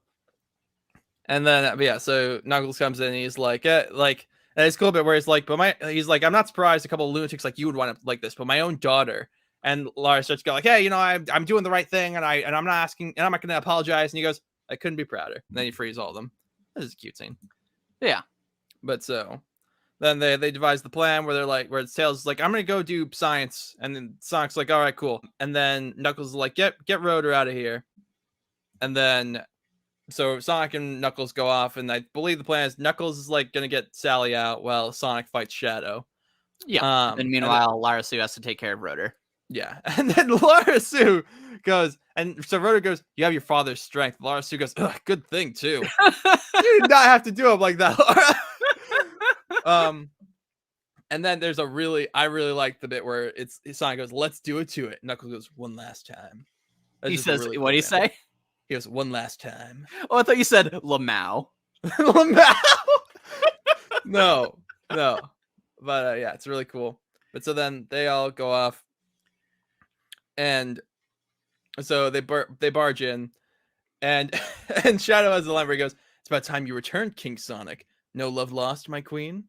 and then so Knuckles comes in and he's like and it's cool bit where he's like, he's like, I'm not surprised a couple of lunatics like you would want to like this, but my own daughter. And Lara starts to go like, hey, I'm doing the right thing, and I'm not asking, and I'm not going to apologize. And he goes, I couldn't be prouder. And then he frees all of them. This is a cute scene. Yeah. But so then they devise the plan where they're like, where Tails is like, I'm going to go do science, and then Sonic's like, all right, cool. And then Knuckles is like, get Rotor out of here. And then so Sonic and Knuckles go off, and I believe the plan is Knuckles is like going to get Sally out while Sonic fights Shadow. Yeah. And meanwhile, Lara Sue has to take care of Rotor. Yeah. And then Laura Sue goes, and so Rhoda goes, "You have your father's strength." Laura Sue goes, "Ugh, good thing too. You did not have to do him like that, Laura." And then there's I really like the bit where Sonic goes, "Let's do it to it." Knuckles goes, "One last time." That's He just a says, really what cool do you panel. say? He goes, "One last time." Oh, I thought you said Lamau. No, no. But yeah, it's really cool. But so then they all go off, and so they barge in, and and Shadow has the line where he goes, "It's about time you returned, King Sonic. No love lost, my queen."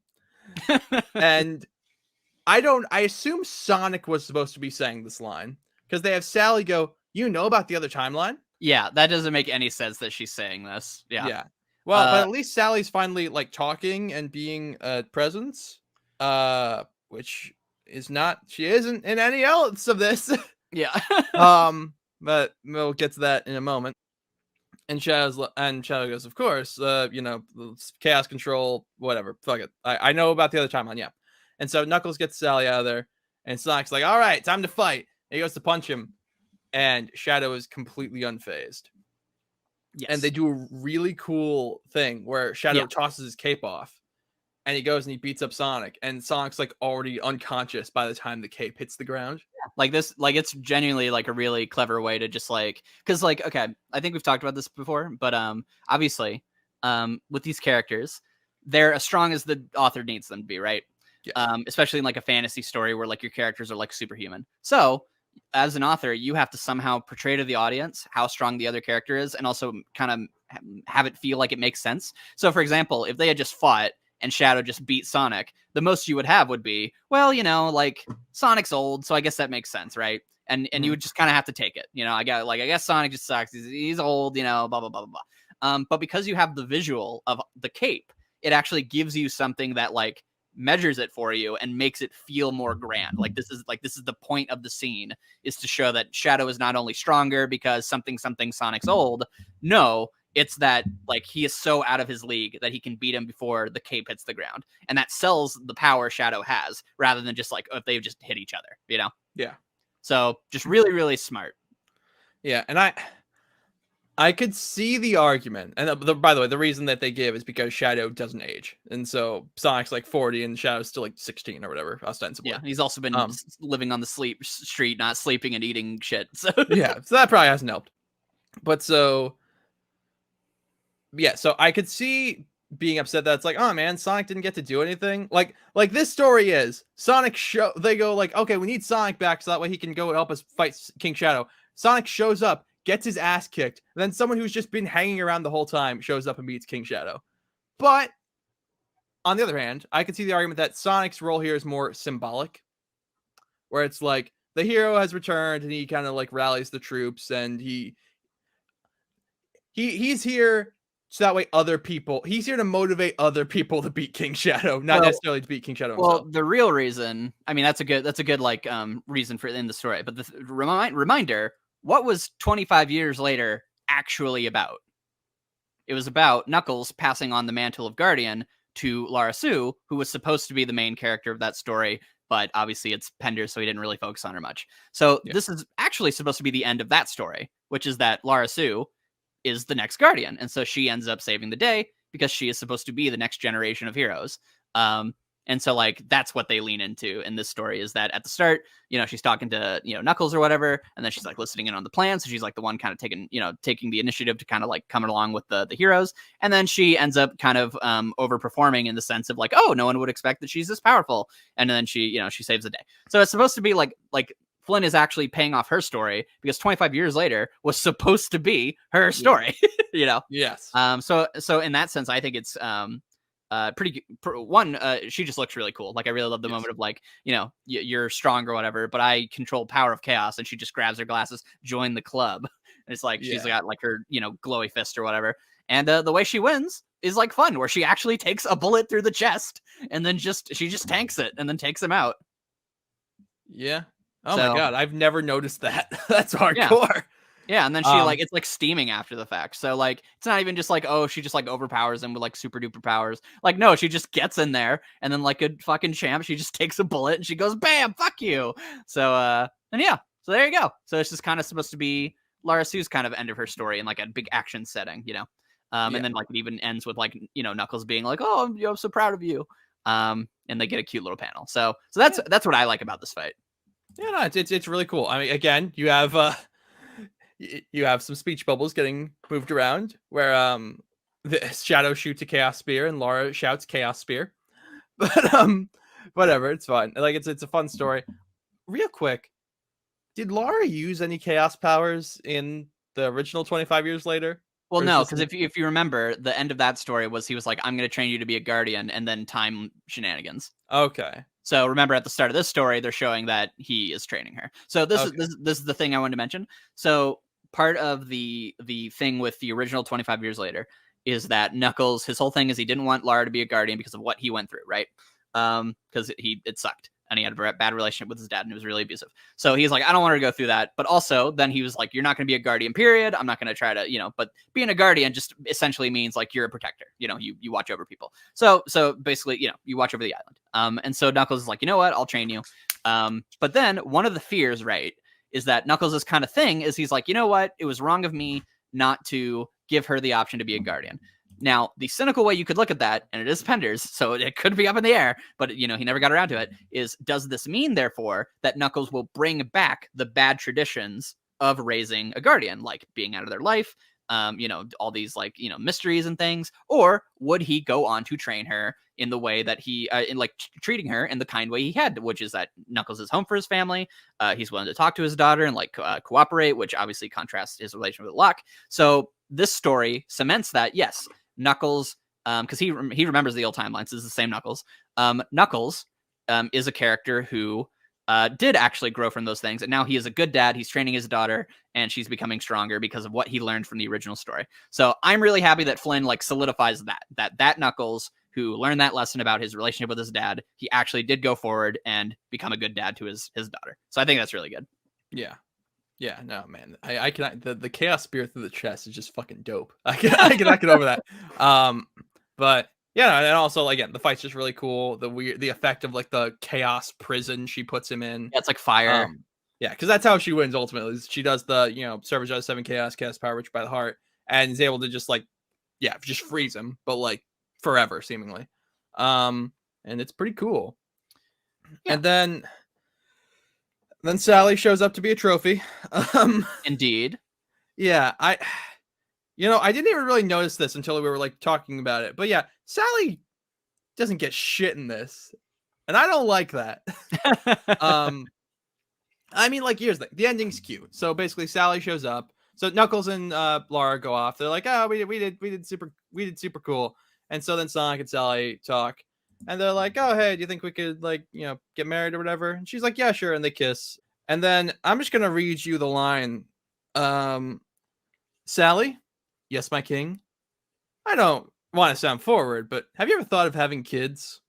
And I assume Sonic was supposed to be saying this line because they have Sally go, "You know about the other timeline?" Yeah, that doesn't make any sense that she's saying this. Yeah. Yeah. Well, but at least Sally's finally like talking and being a presence, which is not she isn't in any else of this. Yeah. But we'll get to that in a moment. And Shadow goes, "Of course, chaos control, whatever. Fuck it. I know about the other timeline, yeah." And so Knuckles gets Sally out of there, and Sonic's like, "All right, time to fight." And he goes to punch him, and Shadow is completely unfazed. Yes. And they do a really cool thing where Shadow tosses his cape off, and he goes and he beats up Sonic, and Sonic's like already unconscious by the time the cape hits the ground. Like this, like it's genuinely like a really clever way to just like, because like, okay, I think we've talked about this before, but obviously, with these characters, they're as strong as the author needs them to be, right? Yeah. Especially in like a fantasy story where like your characters are like superhuman. So as an author, you have to somehow portray to the audience how strong the other character is, and also kind of have it feel like it makes sense. So, for example, if they had just fought and Shadow just beat Sonic, the most you would have would be, well, like Sonic's old, so I guess that makes sense, right? And you would just kind of have to take it, I guess Sonic just sucks. He's old, blah blah blah blah blah. But because you have the visual of the cape, it actually gives you something that like measures it for you and makes it feel more grand. Like this is the point of the scene, is to show that Shadow is not only stronger because something Sonic's old. No, it's that like he is so out of his league that he can beat him before the cape hits the ground, and that sells the power Shadow has, rather than just like if they've just hit each other. Yeah. So just really, really smart. Yeah, and I could see the argument, and by the way, the reason that they give is because Shadow doesn't age, and so Sonic's like 40 and Shadow's still like 16 or whatever, ostensibly. Yeah, he's also been living on the sleep street, not sleeping and eating shit. So yeah, so that probably hasn't helped. But so I could see being upset that it's like, oh man, Sonic didn't get to do anything. Like this story is Sonic they go like, okay, we need Sonic back so that way he can go help us fight King Shadow. Sonic shows up, gets his ass kicked, and then someone who's just been hanging around the whole time shows up and beats King Shadow. But on the other hand, I could see the argument that Sonic's role here is more symbolic, where it's like the hero has returned and he kind of like rallies the troops, and he's here so that way he's here to motivate other people to beat King Shadow, not necessarily to beat King Shadow himself. Well, the real reason, I mean, that's a good like reason for in the story, but the reminder, what was 25 years later actually about? It was about Knuckles passing on the mantle of Guardian to Lara Sue, who was supposed to be the main character of that story, but obviously it's Pender, so he didn't really focus on her much. So this is actually supposed to be the end of that story, which is that Lara Sue is the next Guardian, and so she ends up saving the day because she is supposed to be the next generation of heroes. And so like that's what they lean into in this story, is that at the start, she's talking to Knuckles or whatever, and then she's like listening in on the plan, so she's like the one kind of taking the initiative to kind of like coming along with the heroes, and then she ends up kind of overperforming in the sense of like, oh, no one would expect that she's this powerful, and then she saves the day. So it's supposed to be like Flynn is actually paying off her story, because 25 years later was supposed to be her story. Yes. So in that sense, I think it's pretty one. She just looks really cool. Like I really love the moment of like, you're strong or whatever, but I control power of chaos, and she just grabs her glasses, join the club, and it's like she's got like her glowy fist or whatever. And the way she wins is like fun, where she actually takes a bullet through the chest and then she just tanks it and then takes him out. Yeah. Oh my god, I've never noticed that. That's hardcore. Yeah, and then she like it's like steaming after the fact. So like it's not even just like, oh, she just like overpowers him with like super duper powers. Like no, she just gets in there and then like a fucking champ, she just takes a bullet and she goes, bam, fuck you. So and yeah, so there you go. So it's just kind of supposed to be Lara Sue's kind of end of her story in like a big action setting, you know. And then like it even ends with like, you know, Knuckles being like, oh, I'm so proud of you. And they get a cute little panel. So that's what I like about this fight. Yeah, no, it's really cool. I mean, again, you have some speech bubbles getting moved around where the Shadow shoots a Chaos Spear and Lara shouts Chaos Spear. But whatever, it's fun. Like it's a fun story. Real quick, did Lara use any Chaos powers in the original 25 years later? Well, no, because if you remember, the end of that story was he was like, I'm going to train you to be a guardian, and then time shenanigans. Okay. So remember, at the start of this story, they're showing that he is training her. So this is the thing I wanted to mention. So part of the thing with the original 25 years later is that Knuckles, his whole thing is he didn't want Lara to be a guardian because of what he went through, right? Because it sucked. And he had a bad relationship with his dad and it was really abusive. So he's like, I don't want her to go through that. But also then he was like, you're not going to be a guardian, period. I'm not going to try to, you know, but being a guardian just essentially means like you're a protector. You know, you watch over people. So basically, you know, you watch over the island. And so Knuckles is like, you know what? I'll train you. But then one of the fears, right, is that Knuckles' kind of thing is he's like, you know what? It was wrong of me not to give her the option to be a guardian. Now, the cynical way you could look at that, and it is Pender's, so it could be up in the air, but, you know, he never got around to it, is does this mean, therefore, that Knuckles will bring back the bad traditions of raising a guardian, like being out of their life, you know, all these, like, you know, mysteries and things, or would he go on to train her in the way that he, in like treating her in the kind way he had, which is that Knuckles is home for his family, he's willing to talk to his daughter and like cooperate, which obviously contrasts his relation with Locke. So this story cements that, yes, Knuckles, because he remembers the old timelines. This is the same Knuckles. Knuckles is a character who did actually grow from those things, and now he is a good dad. He's training his daughter, and she's becoming stronger because of what he learned from the original story. So I'm really happy that Flynn like solidifies that Knuckles, who learned that lesson about his relationship with his dad, he actually did go forward and become a good dad to his daughter. So I think that's really good. Yeah. Yeah, no, man. I cannot the Chaos Spear through the chest is just fucking dope. I cannot get over that. But yeah, and also again, the fight's just really cool. The effect of like the chaos prison she puts him in. Yeah, it's like fire. Yeah, because that's how she wins ultimately. She does the, you know, Servage does 7 chaos, cast power rich by the heart, and is able to just like, yeah, just freeze him, but like forever seemingly. And it's pretty cool. Yeah. And then Sally shows up to be a trophy. Indeed. Yeah, I didn't even really notice this until we were like talking about it. But yeah, Sally doesn't get shit in this. And I don't like that. I mean, like, here's the ending's cute. So basically Sally shows up. So Knuckles and Lara go off. They're like, oh, we did super cool. And so then Sonic and Sally talk. And they're like, oh, hey, do you think we could, like, you know, get married or whatever? And she's like, yeah, sure. And they kiss. And then I'm just going to read you the line. Sally, yes, my king. I don't want to sound forward, but have you ever thought of having kids?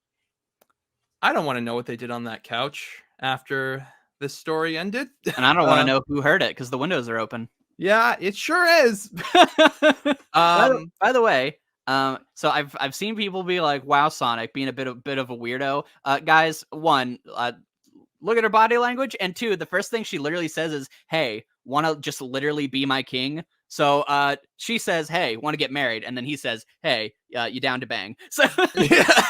I don't want to know what they did on that couch after this story ended. And I don't want to know who heard it because the windows are open. Yeah, it sure is. By the way, so I've seen people be like, "Wow, Sonic being a bit of a weirdo." Guys, one, look at her body language, and two, the first thing she literally says is, "Hey, want to just literally be my king?" So she says, "Hey, want to get married?" And then he says, "Hey, you down to bang?" So yeah.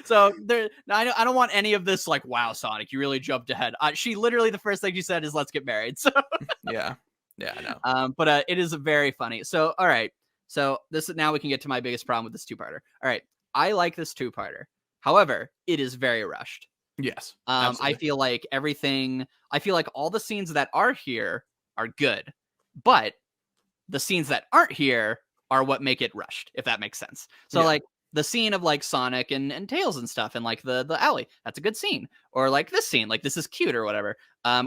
So there, I don't want any of this like, "Wow, Sonic, you really jumped ahead." She literally the first thing she said is, "Let's get married." So yeah, I know. But it is very funny. So all right. So this now we can get to my biggest problem with this two-parter. All right. I like this two-parter. However, it is very rushed. Yes. I feel like all the scenes that are here are good, but the scenes that aren't here are what make it rushed, if that makes sense. So like the scene of like Sonic and Tails and stuff and like the alley, that's a good scene. Or like this scene, like this is cute or whatever.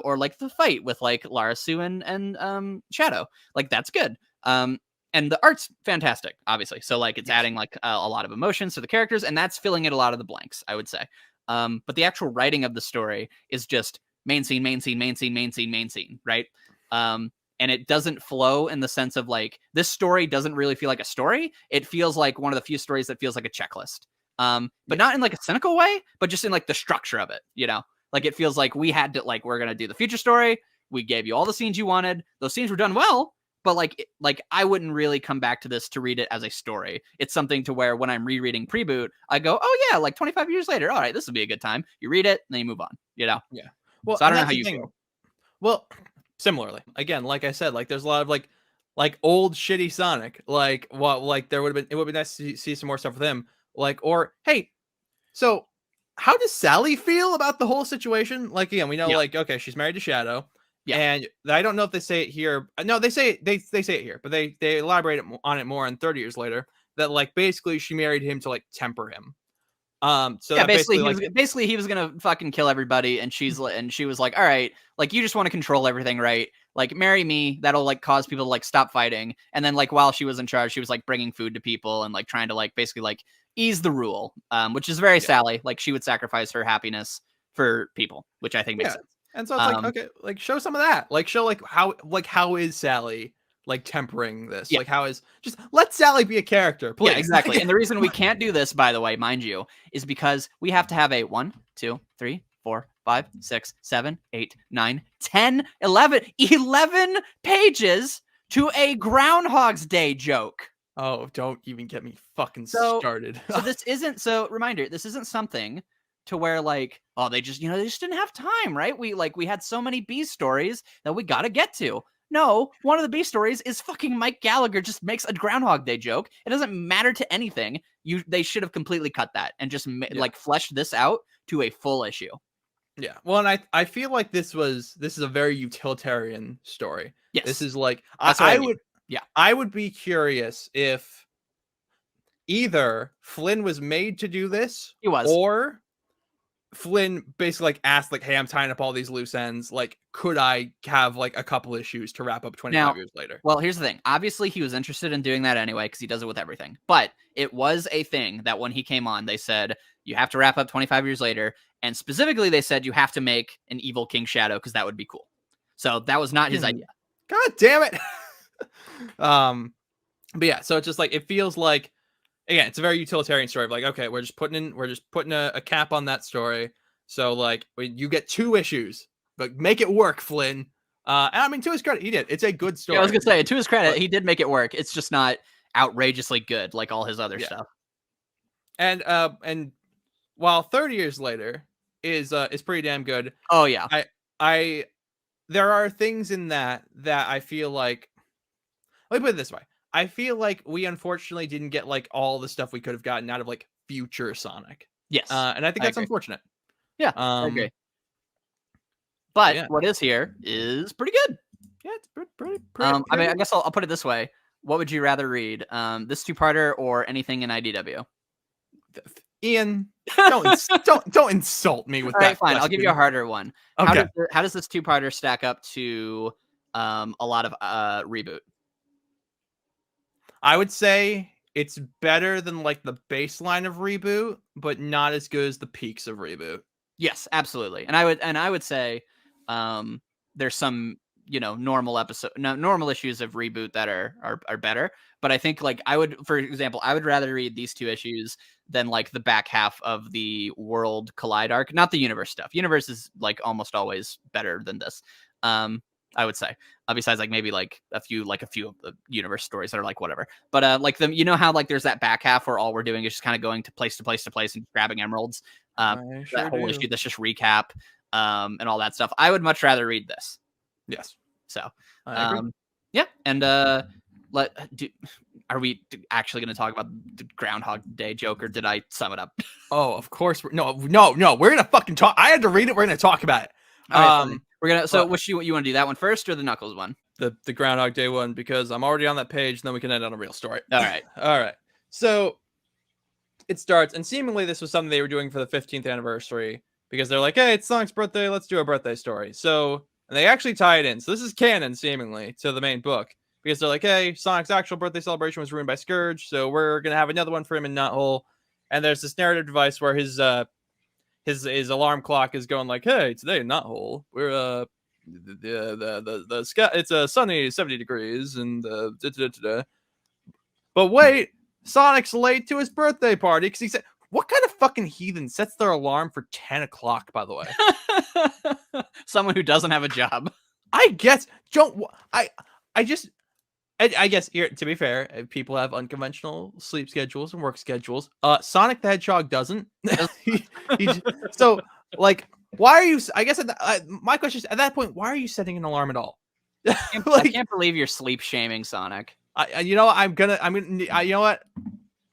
Or like the fight with like Lara Sue and Shadow, like that's good. And the art's fantastic, obviously. So like it's adding like a lot of emotions to the characters, and that's filling in a lot of the blanks, I would say. But the actual writing of the story is just main scene, right? and it doesn't flow in the sense of like this story doesn't really feel like a story. It feels like one of the few stories that feels like a checklist. But not in like a cynical way, but just in like the structure of it, you know? Like it feels like we had to like we're gonna do the future story. We gave you all the scenes you wanted. Those scenes were done well, but like I wouldn't really come back to this to read it as a story. It's something to where when I'm rereading Preboot, I go, oh yeah, like 25 years later, all right, this will be a good time. You read it, and then you move on, you know? Yeah. Well, So I and don't know that's how the you thing. feel. Well, similarly, again, like I said, like there's a lot of like old shitty Sonic. Like what like there would have been it would be nice to see some more stuff with him. Like, or hey, so how does Sally feel about the whole situation? Like again, we know Yeah. like okay, she's married to Shadow. Yeah. And I don't know if they say it here. No, they say they say it here, but they elaborate on it more on 30 years later that like basically she married him to like temper him. So Yeah, that basically basically he was gonna fucking kill everybody, and she was like, all right, like you just want to control everything, right? Like marry me, that'll like cause people to like stop fighting. And then like while she was in charge, she was like bringing food to people and like trying to like basically like ease the rule, which is very Sally. Like she would sacrifice her happiness for people, which I think makes sense. And so it's like, okay, like show some of that. Like show like how is Sally like tempering this? Yeah. Like how is just let Sally be a character, please. Yeah, exactly. And the reason we can't do this, by the way, mind you, is because we have to have a 1, 2, 3, 4, 5, 6, 7, 8, 9, 10, 11 pages to a Groundhog's Day joke. Oh, don't even get me fucking So- started. So this isn't reminder, this isn't something to where like, oh, they just didn't have time, right? We had so many B stories that we got to get to. No, one of the B stories is fucking Mike Gallagher just makes a Groundhog Day joke. It doesn't matter to anything. They should have completely cut that and just like fleshed this out to a full issue. Yeah. Well, and I feel like this is a very utilitarian story. Yes. This is like I mean. I would be curious if either Flynn was made to do this, He was, or Flynn basically like asked like, hey, I'm tying up all these loose ends. Like, could I have like a couple issues to wrap up 25 years later? Well, here's the thing. Obviously, he was interested in doing that anyway because he does it with everything. But it was a thing that when he came on, they said, you have to wrap up 25 years later. And specifically, they said you have to make an evil King Shadow because that would be cool. So that was not his idea. God damn it. But yeah, so it's just like, it feels like, again, it's a very utilitarian story of like, okay, we're just putting a cap on that story. So like you get 2 issues, but make it work, Flynn. And I mean, to his credit, he did. It's a good story. Yeah, I was gonna say, to his credit, he did make it work. It's just not outrageously good like all his other stuff. And while 30 years later is pretty damn good. Oh yeah. There are things in that I feel like, let me put it this way. I feel like we unfortunately didn't get like all the stuff we could have gotten out of like future Sonic. Yes. And I think that's unfortunate. Yeah, I agree. But what is here is pretty good. Yeah, it's pretty I mean, I guess I'll put it this way. What would you rather read? This 2-parter or anything in IDW? Ian, don't insult me with that. All right, fine. question. I'll give you a harder one. Okay. How does this 2-parter stack up to a lot of Reboot? I would say it's better than like the baseline of Reboot, but not as good as the peaks of Reboot. Yes, absolutely. And I would say there's some normal issues of Reboot that are better. But I think like for example, I would rather read these 2 issues than like the back half of the World Collide arc, not the Universe stuff. Universe is like almost always better than this. I would say, besides like maybe like a few of the Universe stories that are like whatever. But like them, how like there's that back half where all we're doing is just kind of going to place to place to place and grabbing emeralds. That whole issue that's just recap and all that stuff. I would much rather read this. Yes. So I agree. yeah, and are we actually going to talk about the Groundhog Day joke, or did I sum it up? Oh, of course. No. We're gonna fucking talk. I had to read it. We're gonna talk about it. We're gonna. So, which you want to do, that one first or the Knuckles one? The Groundhog Day one, because I'm already on that page, and then we can end on a real story. All right. All right. So it starts, and seemingly this was something they were doing for the 15th anniversary because they're like, hey, it's Sonic's birthday. Let's do a birthday story. So, and they actually tie it in. So this is canon, seemingly, to the main book because they're like, hey, Sonic's actual birthday celebration was ruined by Scourge, so we're gonna have another one for him in Knothole. And there's this narrative device where his alarm clock is going like, hey, today in Knothole, we're the sky, it's a sunny 70 degrees and but wait, Sonic's late to his birthday party because he said, what kind of fucking heathen sets their alarm for 10 o'clock, by the way? Someone who doesn't have a job. I guess I guess here, to be fair, people have unconventional sleep schedules and work schedules. Sonic the Hedgehog doesn't. So like, why are you? I guess my question is, at that point, why are you setting an alarm at all? I can't believe you're sleep shaming Sonic. You know, I'm gonna, you know what?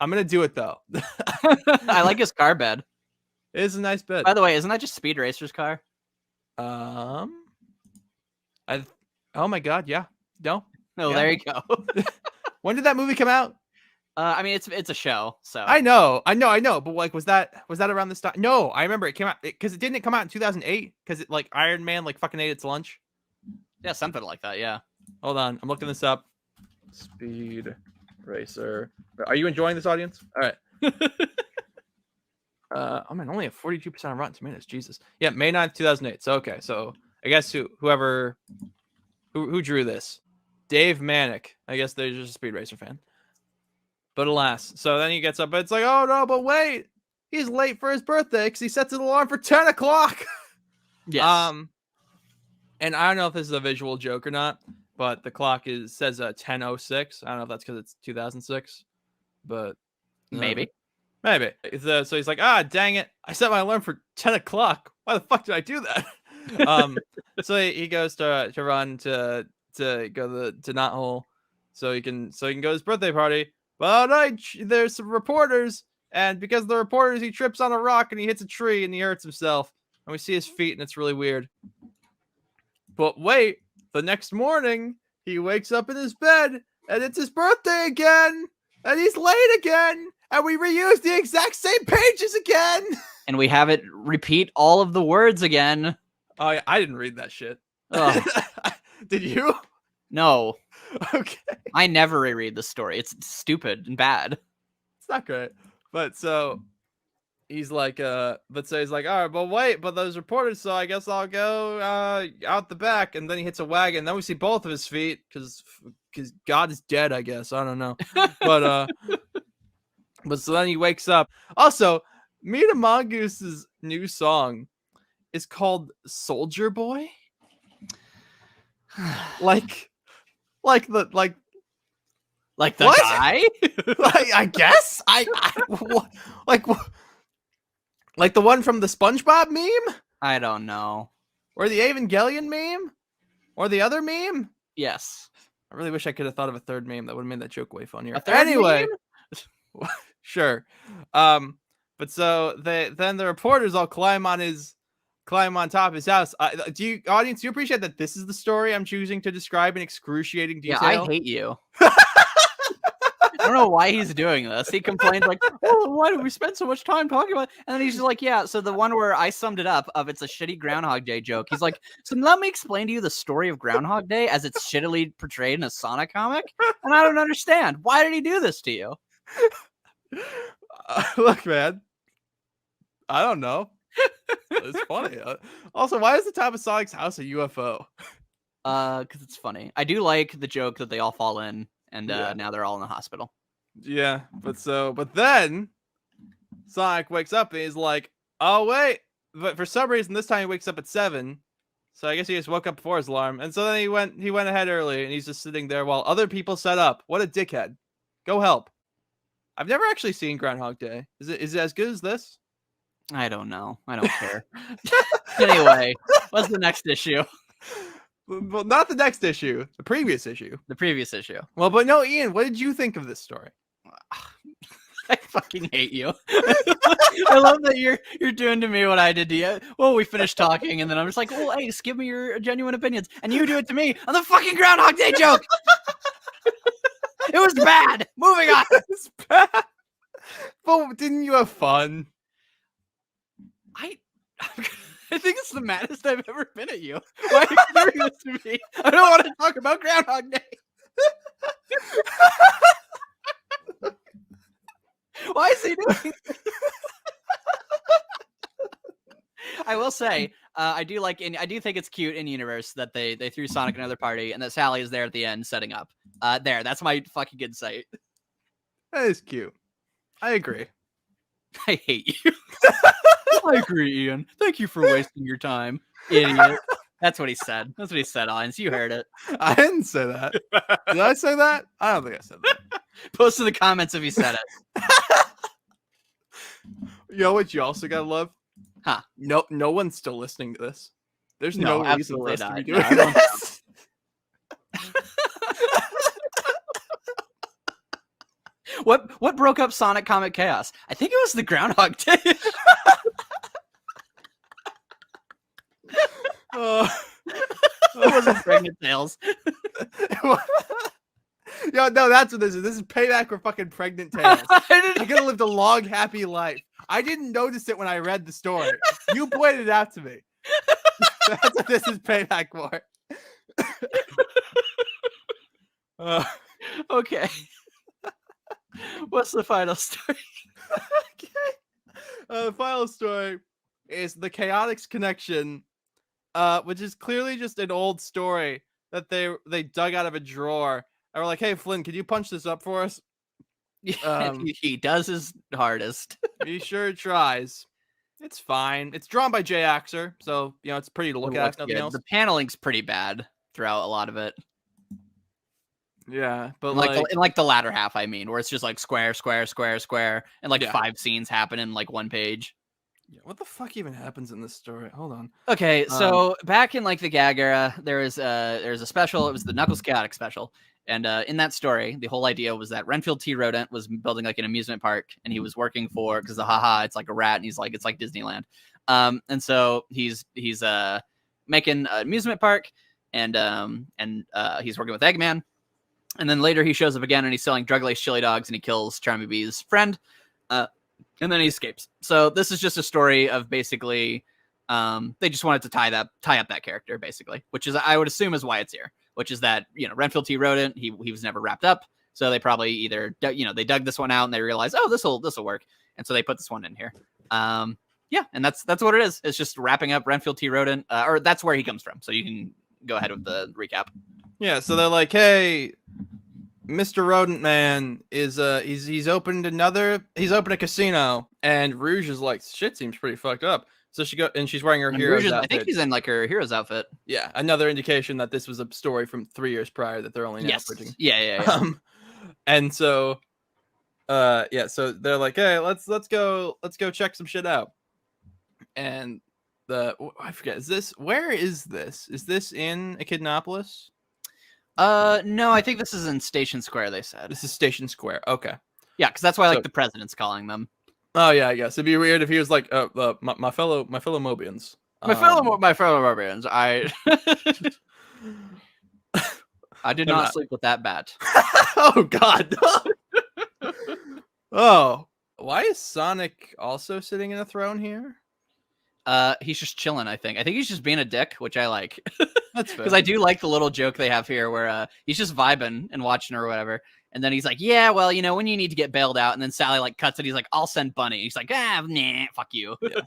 I'm gonna do it though. I like his car bed. It is a nice bed. By the way, isn't that just Speed Racer's car? Oh my god, yeah. No, No, yeah. there you go. When did that movie come out? I mean, it's a show, so I know, but like, was that around this time? No, I remember it came out because it didn't come out in 2008 because it like Iron Man like fucking ate its lunch. Yeah, something like that. Yeah. Hold on, I'm looking this up. Speed Racer. Are you enjoying this, audience? All right. Oh man, only a 42% on Rotten Tomatoes. Jesus. Yeah, May 9th, 2008. So okay, so I guess whoever drew this, Dave Manick. I guess they're just a Speed Racer fan. But alas, so then he gets up, and it's like, oh no, but wait, he's late for his birthday because he sets an alarm for 10 o'clock. Yes. And I don't know if this is a visual joke or not, but the clock says 10:06. I don't know if that's because it's 2006, but Maybe. So he's like, dang it, I set my alarm for 10 o'clock. Why the fuck did I do that? So he goes to run to go to Knothole, so he can go to his birthday party. But there's some reporters, and because of the reporters, he trips on a rock and he hits a tree and he hurts himself. And we see his feet, and it's really weird. But wait, the next morning he wakes up in his bed, and it's his birthday again, and he's late again, and we reuse the exact same pages again. And we have it repeat all of the words again. Oh, yeah, I didn't read that shit. Did you? No. Okay. I never reread the story. It's stupid and bad. It's not great. But so he's like, all right, but wait, but those reporters, so I guess I'll go out the back. And then he hits a wagon. Then we see both of his feet because God is dead, I guess. I don't know. But so then he wakes up. Also, Mina Mongoose' new song is called Soldier Boy. Like the what? Guy? I guess like the one from the SpongeBob meme? I don't know. Or the Evangelion meme? Or the other meme? Yes. I really wish I could have thought of a third meme that would have made that joke way funnier. A third Anyway, meme? Sure. But so then the reporters all climb on top of his house. Do you appreciate that this is the story I'm choosing to describe in excruciating detail? Yeah, I hate you. I don't know why he's doing this. He complains like, "Oh, why do we spend so much time talking about it?" And then he's just like, "Yeah." So the one where I summed it up of it's a shitty Groundhog Day joke. He's like, "So let me explain to you the story of Groundhog Day as it's shittily portrayed in a Sonic comic." And I don't understand. Why did he do this to you? Look, man. I don't know. It's funny. Also, why is the top of Sonic's house a UFO? Because it's funny. I do like the joke that they all fall in, and now they're all in the hospital. Yeah, but then Sonic wakes up and he's like, "Oh wait!" But for some reason, this time he wakes up at 7. So I guess he just woke up before his alarm, and so then he went ahead early, and he's just sitting there while other people set up. What a dickhead! Go help. I've never actually seen Groundhog Day. Is it as good as this? I don't know. I don't care. Anyway, what's the next issue? Well, not the next issue. The previous issue. The previous issue. Well, but no, Ian, what did you think of this story? I fucking hate you. I love that you're doing to me what I did to you. Well, we finished talking, and then I'm just like, "Well, hey, give me your genuine opinions," and you do it to me on the fucking Groundhog Day joke. It was bad. Moving on. It's bad. But didn't you have fun? I think it's the maddest I've ever been at you. Why are you doing this to me? I don't want to talk about Groundhog Day. Why is he doing? I will say, I do think it's cute in universe that they threw Sonic another party and that Sally is there at the end setting up. That's my fucking insight. That is cute. I agree. I hate you. I agree, Ian. Thank you for wasting your time, idiot. That's what he said. That's what he said, Ons. You heard it. I didn't say that. Did I say that? I don't think I said that. Post in the comments if you said it. You know what you also gotta love? Huh. No one's still listening to this. There's no reason for us to be doing this. What broke up Sonic Comic Chaos? I think it was the Groundhog Day. It wasn't Pregnant Tales. Yo, no, that's what this is. This is payback for fucking Pregnant Tales. I could have lived a long, happy life. I didn't notice it when I read the story. You pointed it out to me. That's what this is payback for. Okay. What's the final story? Okay. The final story is the Chaotix connection, which is clearly just an old story that they dug out of a drawer. And we're like, hey, Flynn, could you punch this up for us? He does his hardest. He sure tries. It's fine. It's drawn by Jay Axer, so it's pretty to look at. If nothing else. The paneling's pretty bad throughout a lot of it. Yeah, but in the latter half, I mean, where it's just like square, square, square, square, and 5 scenes happen in like one page. Yeah, what the fuck even happens in this story? Hold on. Okay, so back in like the gag era, there's a special. It was the Knuckles Chaotix special, and in that story, the whole idea was that Renfield T. Rodent was building like an amusement park, and he was working for because it's like a rat, and he's like it's like Disneyland, and so he's making an amusement park, and he's working with Eggman. And then later he shows up again and he's selling drug-laced chili dogs and he kills Charmy B's friend. And then he escapes. So this is just a story of basically they just wanted to tie up that character, basically, which is I would assume is why it's here, which is that, Renfield T. Rodent, he was never wrapped up. So they probably either, they dug this one out and they realized, oh, this'll work. And so they put this one in here. Yeah, and that's what it is. It's just wrapping up Renfield T. Rodent, or that's where he comes from. So you can go ahead with the recap. Yeah, so they're like, hey, Mr. Rodent Man is he's opened a casino, and Rouge is like, shit seems pretty fucked up. So she's wearing her hero's outfit. I think he's in like her hero's outfit. Yeah, another indication that this was a story from 3 years prior that they're only now printing. Yeah. And so so they're like, hey, let's go check some shit out. And I forget, where is this? Is this in Echidnopolis? No, I think this is in Station Square, they said. This is Station Square. Okay. Yeah, because that's why the president's calling them. Oh yeah, I guess it'd be weird if he was like, my fellow Mobians. My fellow Mobians. I did not sleep with that bat. Oh God. Oh, why is Sonic also sitting in a throne here? He's just chilling, I think. I think he's just being a dick, which I like. That's fair. Because I do like the little joke they have here where he's just vibing and watching her or whatever. And then he's like, yeah, well, when you need to get bailed out. And then Sally like cuts it. He's like, I'll send Bunny. He's like, nah, fuck you. Yeah.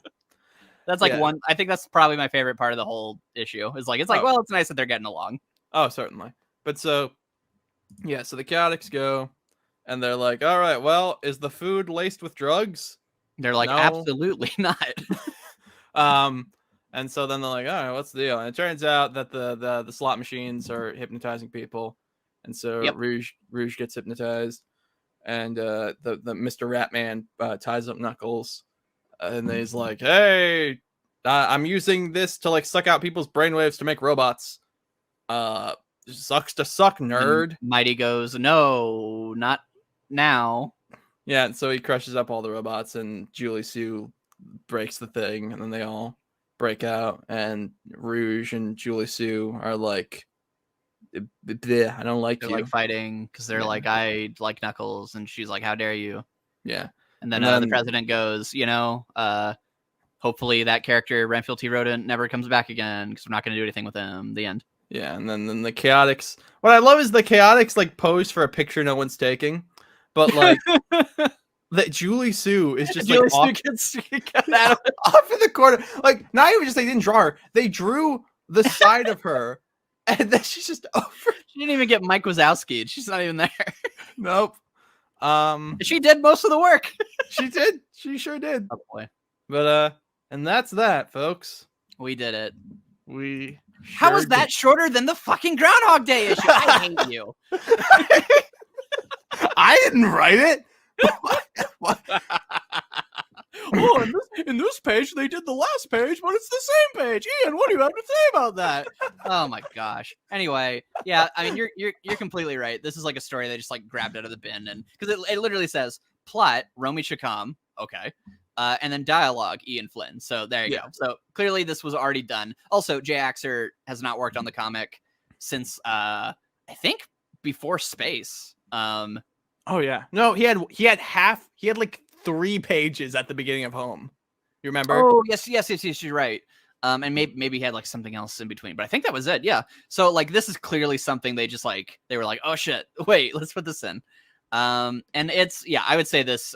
That's like one. I think that's probably my favorite part of the whole issue. Well, it's nice that they're getting along. Oh, certainly. But so the Chaotix go and they're like, all right, well, is the food laced with drugs? They're like, no. Absolutely not. And so then they're like, all right, what's the deal? And it turns out that the slot machines are hypnotizing people. And so Rouge gets hypnotized, and the Mr. Ratman ties up Knuckles, and then he's like, hey, I'm using this to like suck out people's brainwaves to make robots. Sucks to suck, nerd. And Mighty goes, no, not now. Yeah, and so he crushes up all the robots, and Julie Sue breaks the thing, and then they all break out, and Rouge and Julie Sue are like, I don't like they're you. Like fighting because they're like, I like Knuckles, and she's like, how dare you? Yeah. And then the president goes, hopefully that character Renfield T. Rodent never comes back again because we're not going to do anything with him. The end. Yeah, and then the Chaotix. What I love is the Chaotix like pose for a picture no one's taking, but like that Julie Sue is just Julie like off, Sue gets cut out of it. off in the corner. Like, not even just they didn't draw her, they drew the side of her, and then she's just over. She didn't even get Mike Wazowski. She's not even there. Nope. She did most of the work. She did. She sure did. Oh boy. But and that's that, folks. We did it. We How sure was that did. shorter than the fucking Groundhog Day issue? I hate you. I didn't write it. What? Oh, in this page they did the last page, but it's the same page. Ian, what do you have to say about that? Oh my gosh. Anyway, yeah, I mean you're completely right. This is like a story they just like grabbed out of the bin, and because it literally says plot Romy Chacom, okay, and then dialogue Ian Flynn. So there you go. So clearly this was already done. Also, Jay Axer has not worked on the comic since I think before Space. Oh yeah. No, he had like 3 pages at the beginning of Home. You remember? Oh yes, you're right. And maybe he had like something else in between, but I think that was it. Yeah. So like this is clearly something they were like, oh shit, wait, let's put this in. And it's I would say this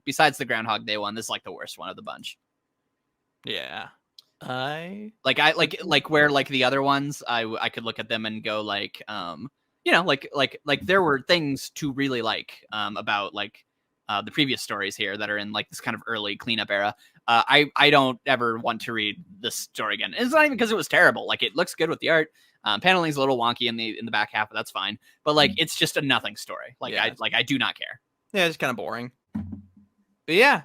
besides the Groundhog Day one, this is like the worst one of the bunch. Yeah. Like where like the other ones, I could look at them and go like like there were things to really like about like the previous stories here that are in like this kind of early cleanup era. I don't ever want to read this story again. And it's not even because it was terrible. Like it looks good with the art. Paneling's a little wonky in the back half, but that's fine. But like it's just a nothing story. Like I do not care. Yeah, it's kind of boring. But yeah,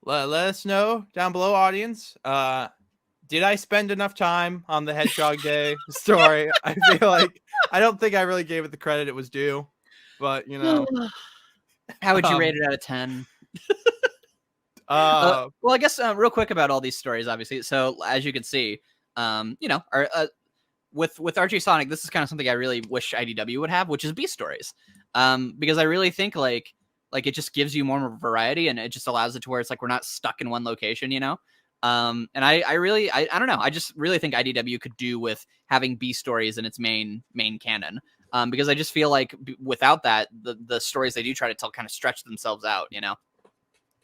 let us know down below, audience. Did I spend enough time on the Hedgehog Day story? I feel like I don't think I really gave it the credit it was due, but you know. How would you rate it out of 10? Well, I guess real quick about all these stories, obviously. So as you can see, with Archie Sonic, this is kind of something I really wish IDW would have, which is B stories, because I really think like it just gives you more variety, and it just allows it to where it's like we're not stuck in one location, you know. And I don't know. I just really think IDW could do with having B stories in its main canon. Because I just feel like without that, the stories they do try to tell kind of stretch themselves out, you know?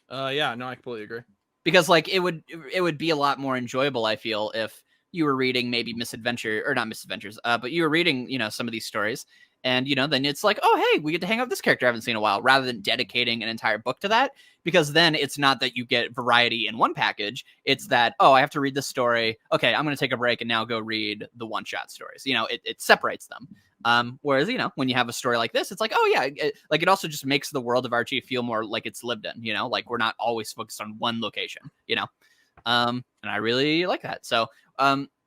Yeah, no, I completely agree. Because like it would be a lot more enjoyable, I feel, if you were reading maybe not Misadventures, but you were reading, some of these stories, and then it's like, oh hey, we get to hang out with this character I haven't seen in a while, rather than dedicating an entire book to that. Because then it's not that you get variety in one package, it's that, oh, I have to read this story, okay, I'm going to take a break and now go read the one-shot stories. It separates them. Whereas, when you have a story like this, it's like, oh yeah, it also just makes the world of Archie feel more like it's lived in, like we're not always focused on one location, and I really like that. So,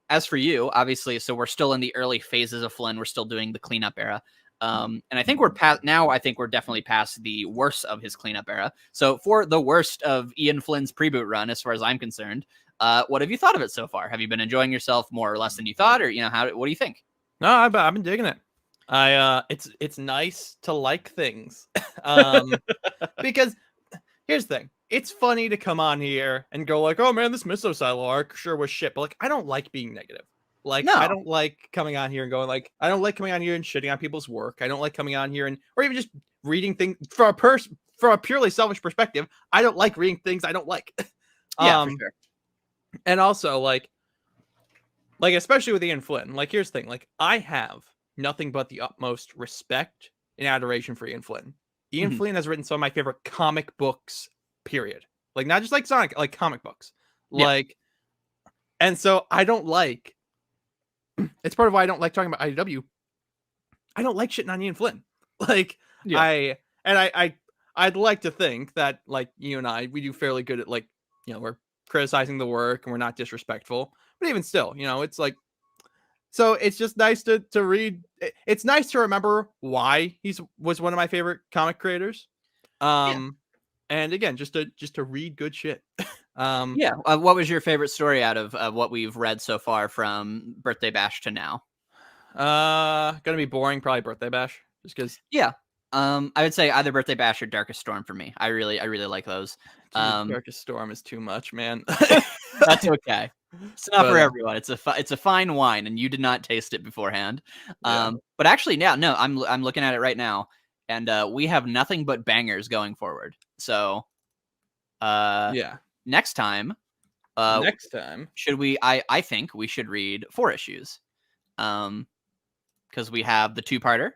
as for you, obviously, so we're still in the early phases of Flynn. We're still doing the cleanup era. And I think we're past now. I think we're definitely past the worst of his cleanup era. So for the worst of Ian Flynn's pre-boot run, as far as I'm concerned, what have you thought of it so far? Have you been enjoying yourself more or less than you thought, or what do you think? No, I've been digging it. It's nice to like things, because here's the thing. It's funny to come on here and go like, oh man, this Miso Silo arc sure was shit, but like I don't like being negative. Like no. I don't like coming on here and going like, I don't like coming on here and shitting on people's work. I don't like coming on here or even just reading things from a purely selfish perspective. I don't like reading things I don't like. Yeah, for sure. And also like especially with Ian Flynn, like here's the thing, like I have nothing but the utmost respect and adoration for Ian Flynn. Ian Flynn has written some of my favorite comic books, period. Like not just like Sonic, like comic books. Like, and so I don't like, it's part of why I don't like talking about IDW. I don't like shitting on Ian Flynn. Like I'd like to think that like you and we do fairly good at like, we're criticizing the work and we're not disrespectful, but even still, it's like, so it's just nice to read. It's nice to remember why was one of my favorite comic creators. And again, just to read good shit. What was your favorite story out of what we've read so far from Birthday Bash to now? Gonna be boring, probably Birthday Bash, just because. Yeah. I would say either Birthday Bash or Darkest Storm for me. I really like those. Dude, Darkest Storm is too much, man. That's okay. It's not for everyone. It's a fine wine, and you did not taste it beforehand. But actually, no, I'm looking at it right now, and we have nothing but bangers going forward. So, Yeah. next time, Next time, should we? I think we should read 4 issues, because we have the 2-parter.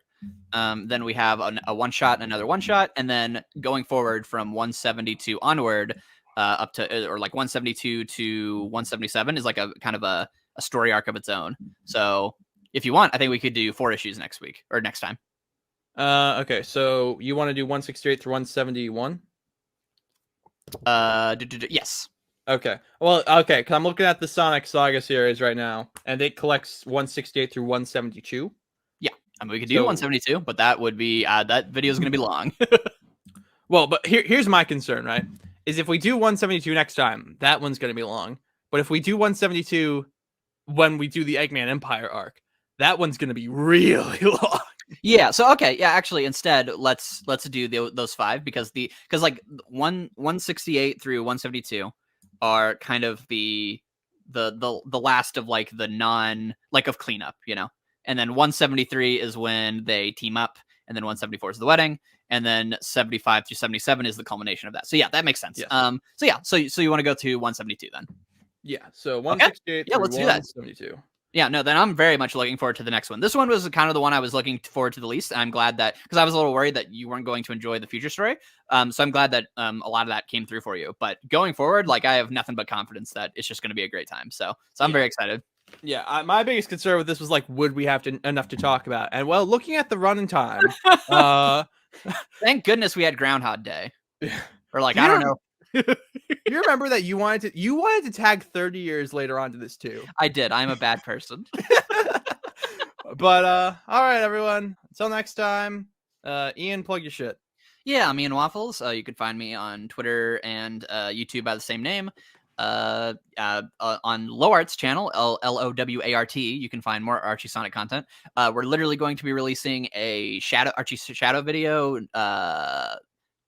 Then we have a one shot and another one shot, and then going forward from 172 onward, up to or like 172 to 177 is like a kind of a story arc of its own. So if you want, I think we could do 4 issues next week or next time. Okay, so you want to do 168 through 171? Yes. Okay. Well, okay, because I'm looking at the Sonic Saga series right now, and it collects 168 through 172. Yeah, I mean we could do 172, but that would be that video is going to be long. Well, but here's my concern, right? Is if we do 172 next time, that one's going to be long. But if we do 172 when we do the Eggman Empire arc, that one's going to be really long. Yeah. So okay. Yeah. Actually, instead, let's do those 5 because like 168 through 172 are kind of the last of like the non like of cleanup, you know. And then 173 is when they team up, and then 174 is the wedding, and then 75 through 77 is the culmination of that. So yeah, that makes sense. Yes. So yeah. So you want to go to 172 then? Yeah. So 168 Yeah, through let's do that. 172. Yeah, no, then I'm very much looking forward to the next one. This one was kind of the one I was looking forward to the least, and I'm glad that because I was a little worried that you weren't going to enjoy the future story. So I'm glad that a lot of that came through for you. But going forward, like I have nothing but confidence that it's just going to be a great time. So I'm very excited. Yeah, my biggest concern with this was like, would we have enough to talk about? And well, looking at the running time, thank goodness we had Groundhog Day. Or like I don't know. You remember that you wanted to tag 30 years later onto this too. I did. I'm a bad person. But all right, everyone. Until next time, Ian, plug your shit. Yeah, I'm IanWaffles. You can find me on Twitter and YouTube by the same name. On Low Art's channel, LOWART, you can find more Archie Sonic content. We're literally going to be releasing a Archie Shadow video.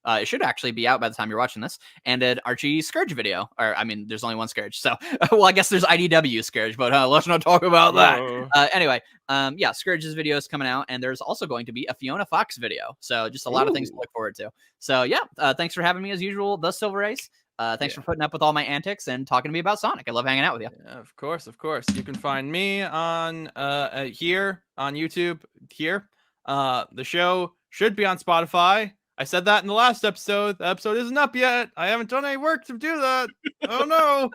It should actually be out by the time you're watching this, and an Archie Scourge video. Or, I mean, there's only one Scourge, so well, I guess there's IDW Scourge, but let's not talk about that. Anyway, yeah, Scourge's video is coming out, and there's also going to be a Fiona Fox video. So just a lot of things to look forward to. So yeah, thanks for having me as usual, the Silver Ace. Thanks for putting up with all my antics and talking to me about Sonic. I love hanging out with you. Yeah, of course. You can find me on here on YouTube here. The show should be on Spotify. I said that in the last episode. The episode isn't up yet. I haven't done any work to do that. Oh no.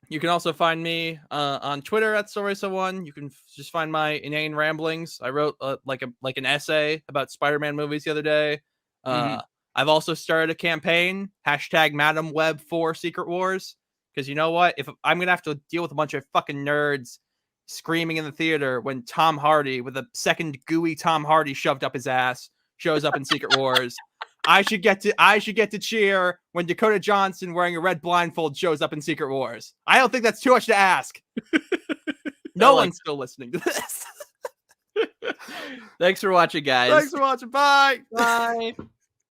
You can also find me on Twitter at StorySo1. You can just find my inane ramblings. I wrote like an essay about Spider-Man movies the other day. I've also started a campaign, #MadamWeb4 Secret Wars. Because you know what? If I'm going to have to deal with a bunch of fucking nerds screaming in the theater when Tom Hardy, with a second gooey Tom Hardy shoved up his ass, shows up in Secret Wars, I should get to cheer when Dakota Johnson wearing a red blindfold shows up in Secret Wars. I don't think that's too much to ask. No one's still listening to this. Thanks for watching, guys. Thanks for watching. Bye. Bye.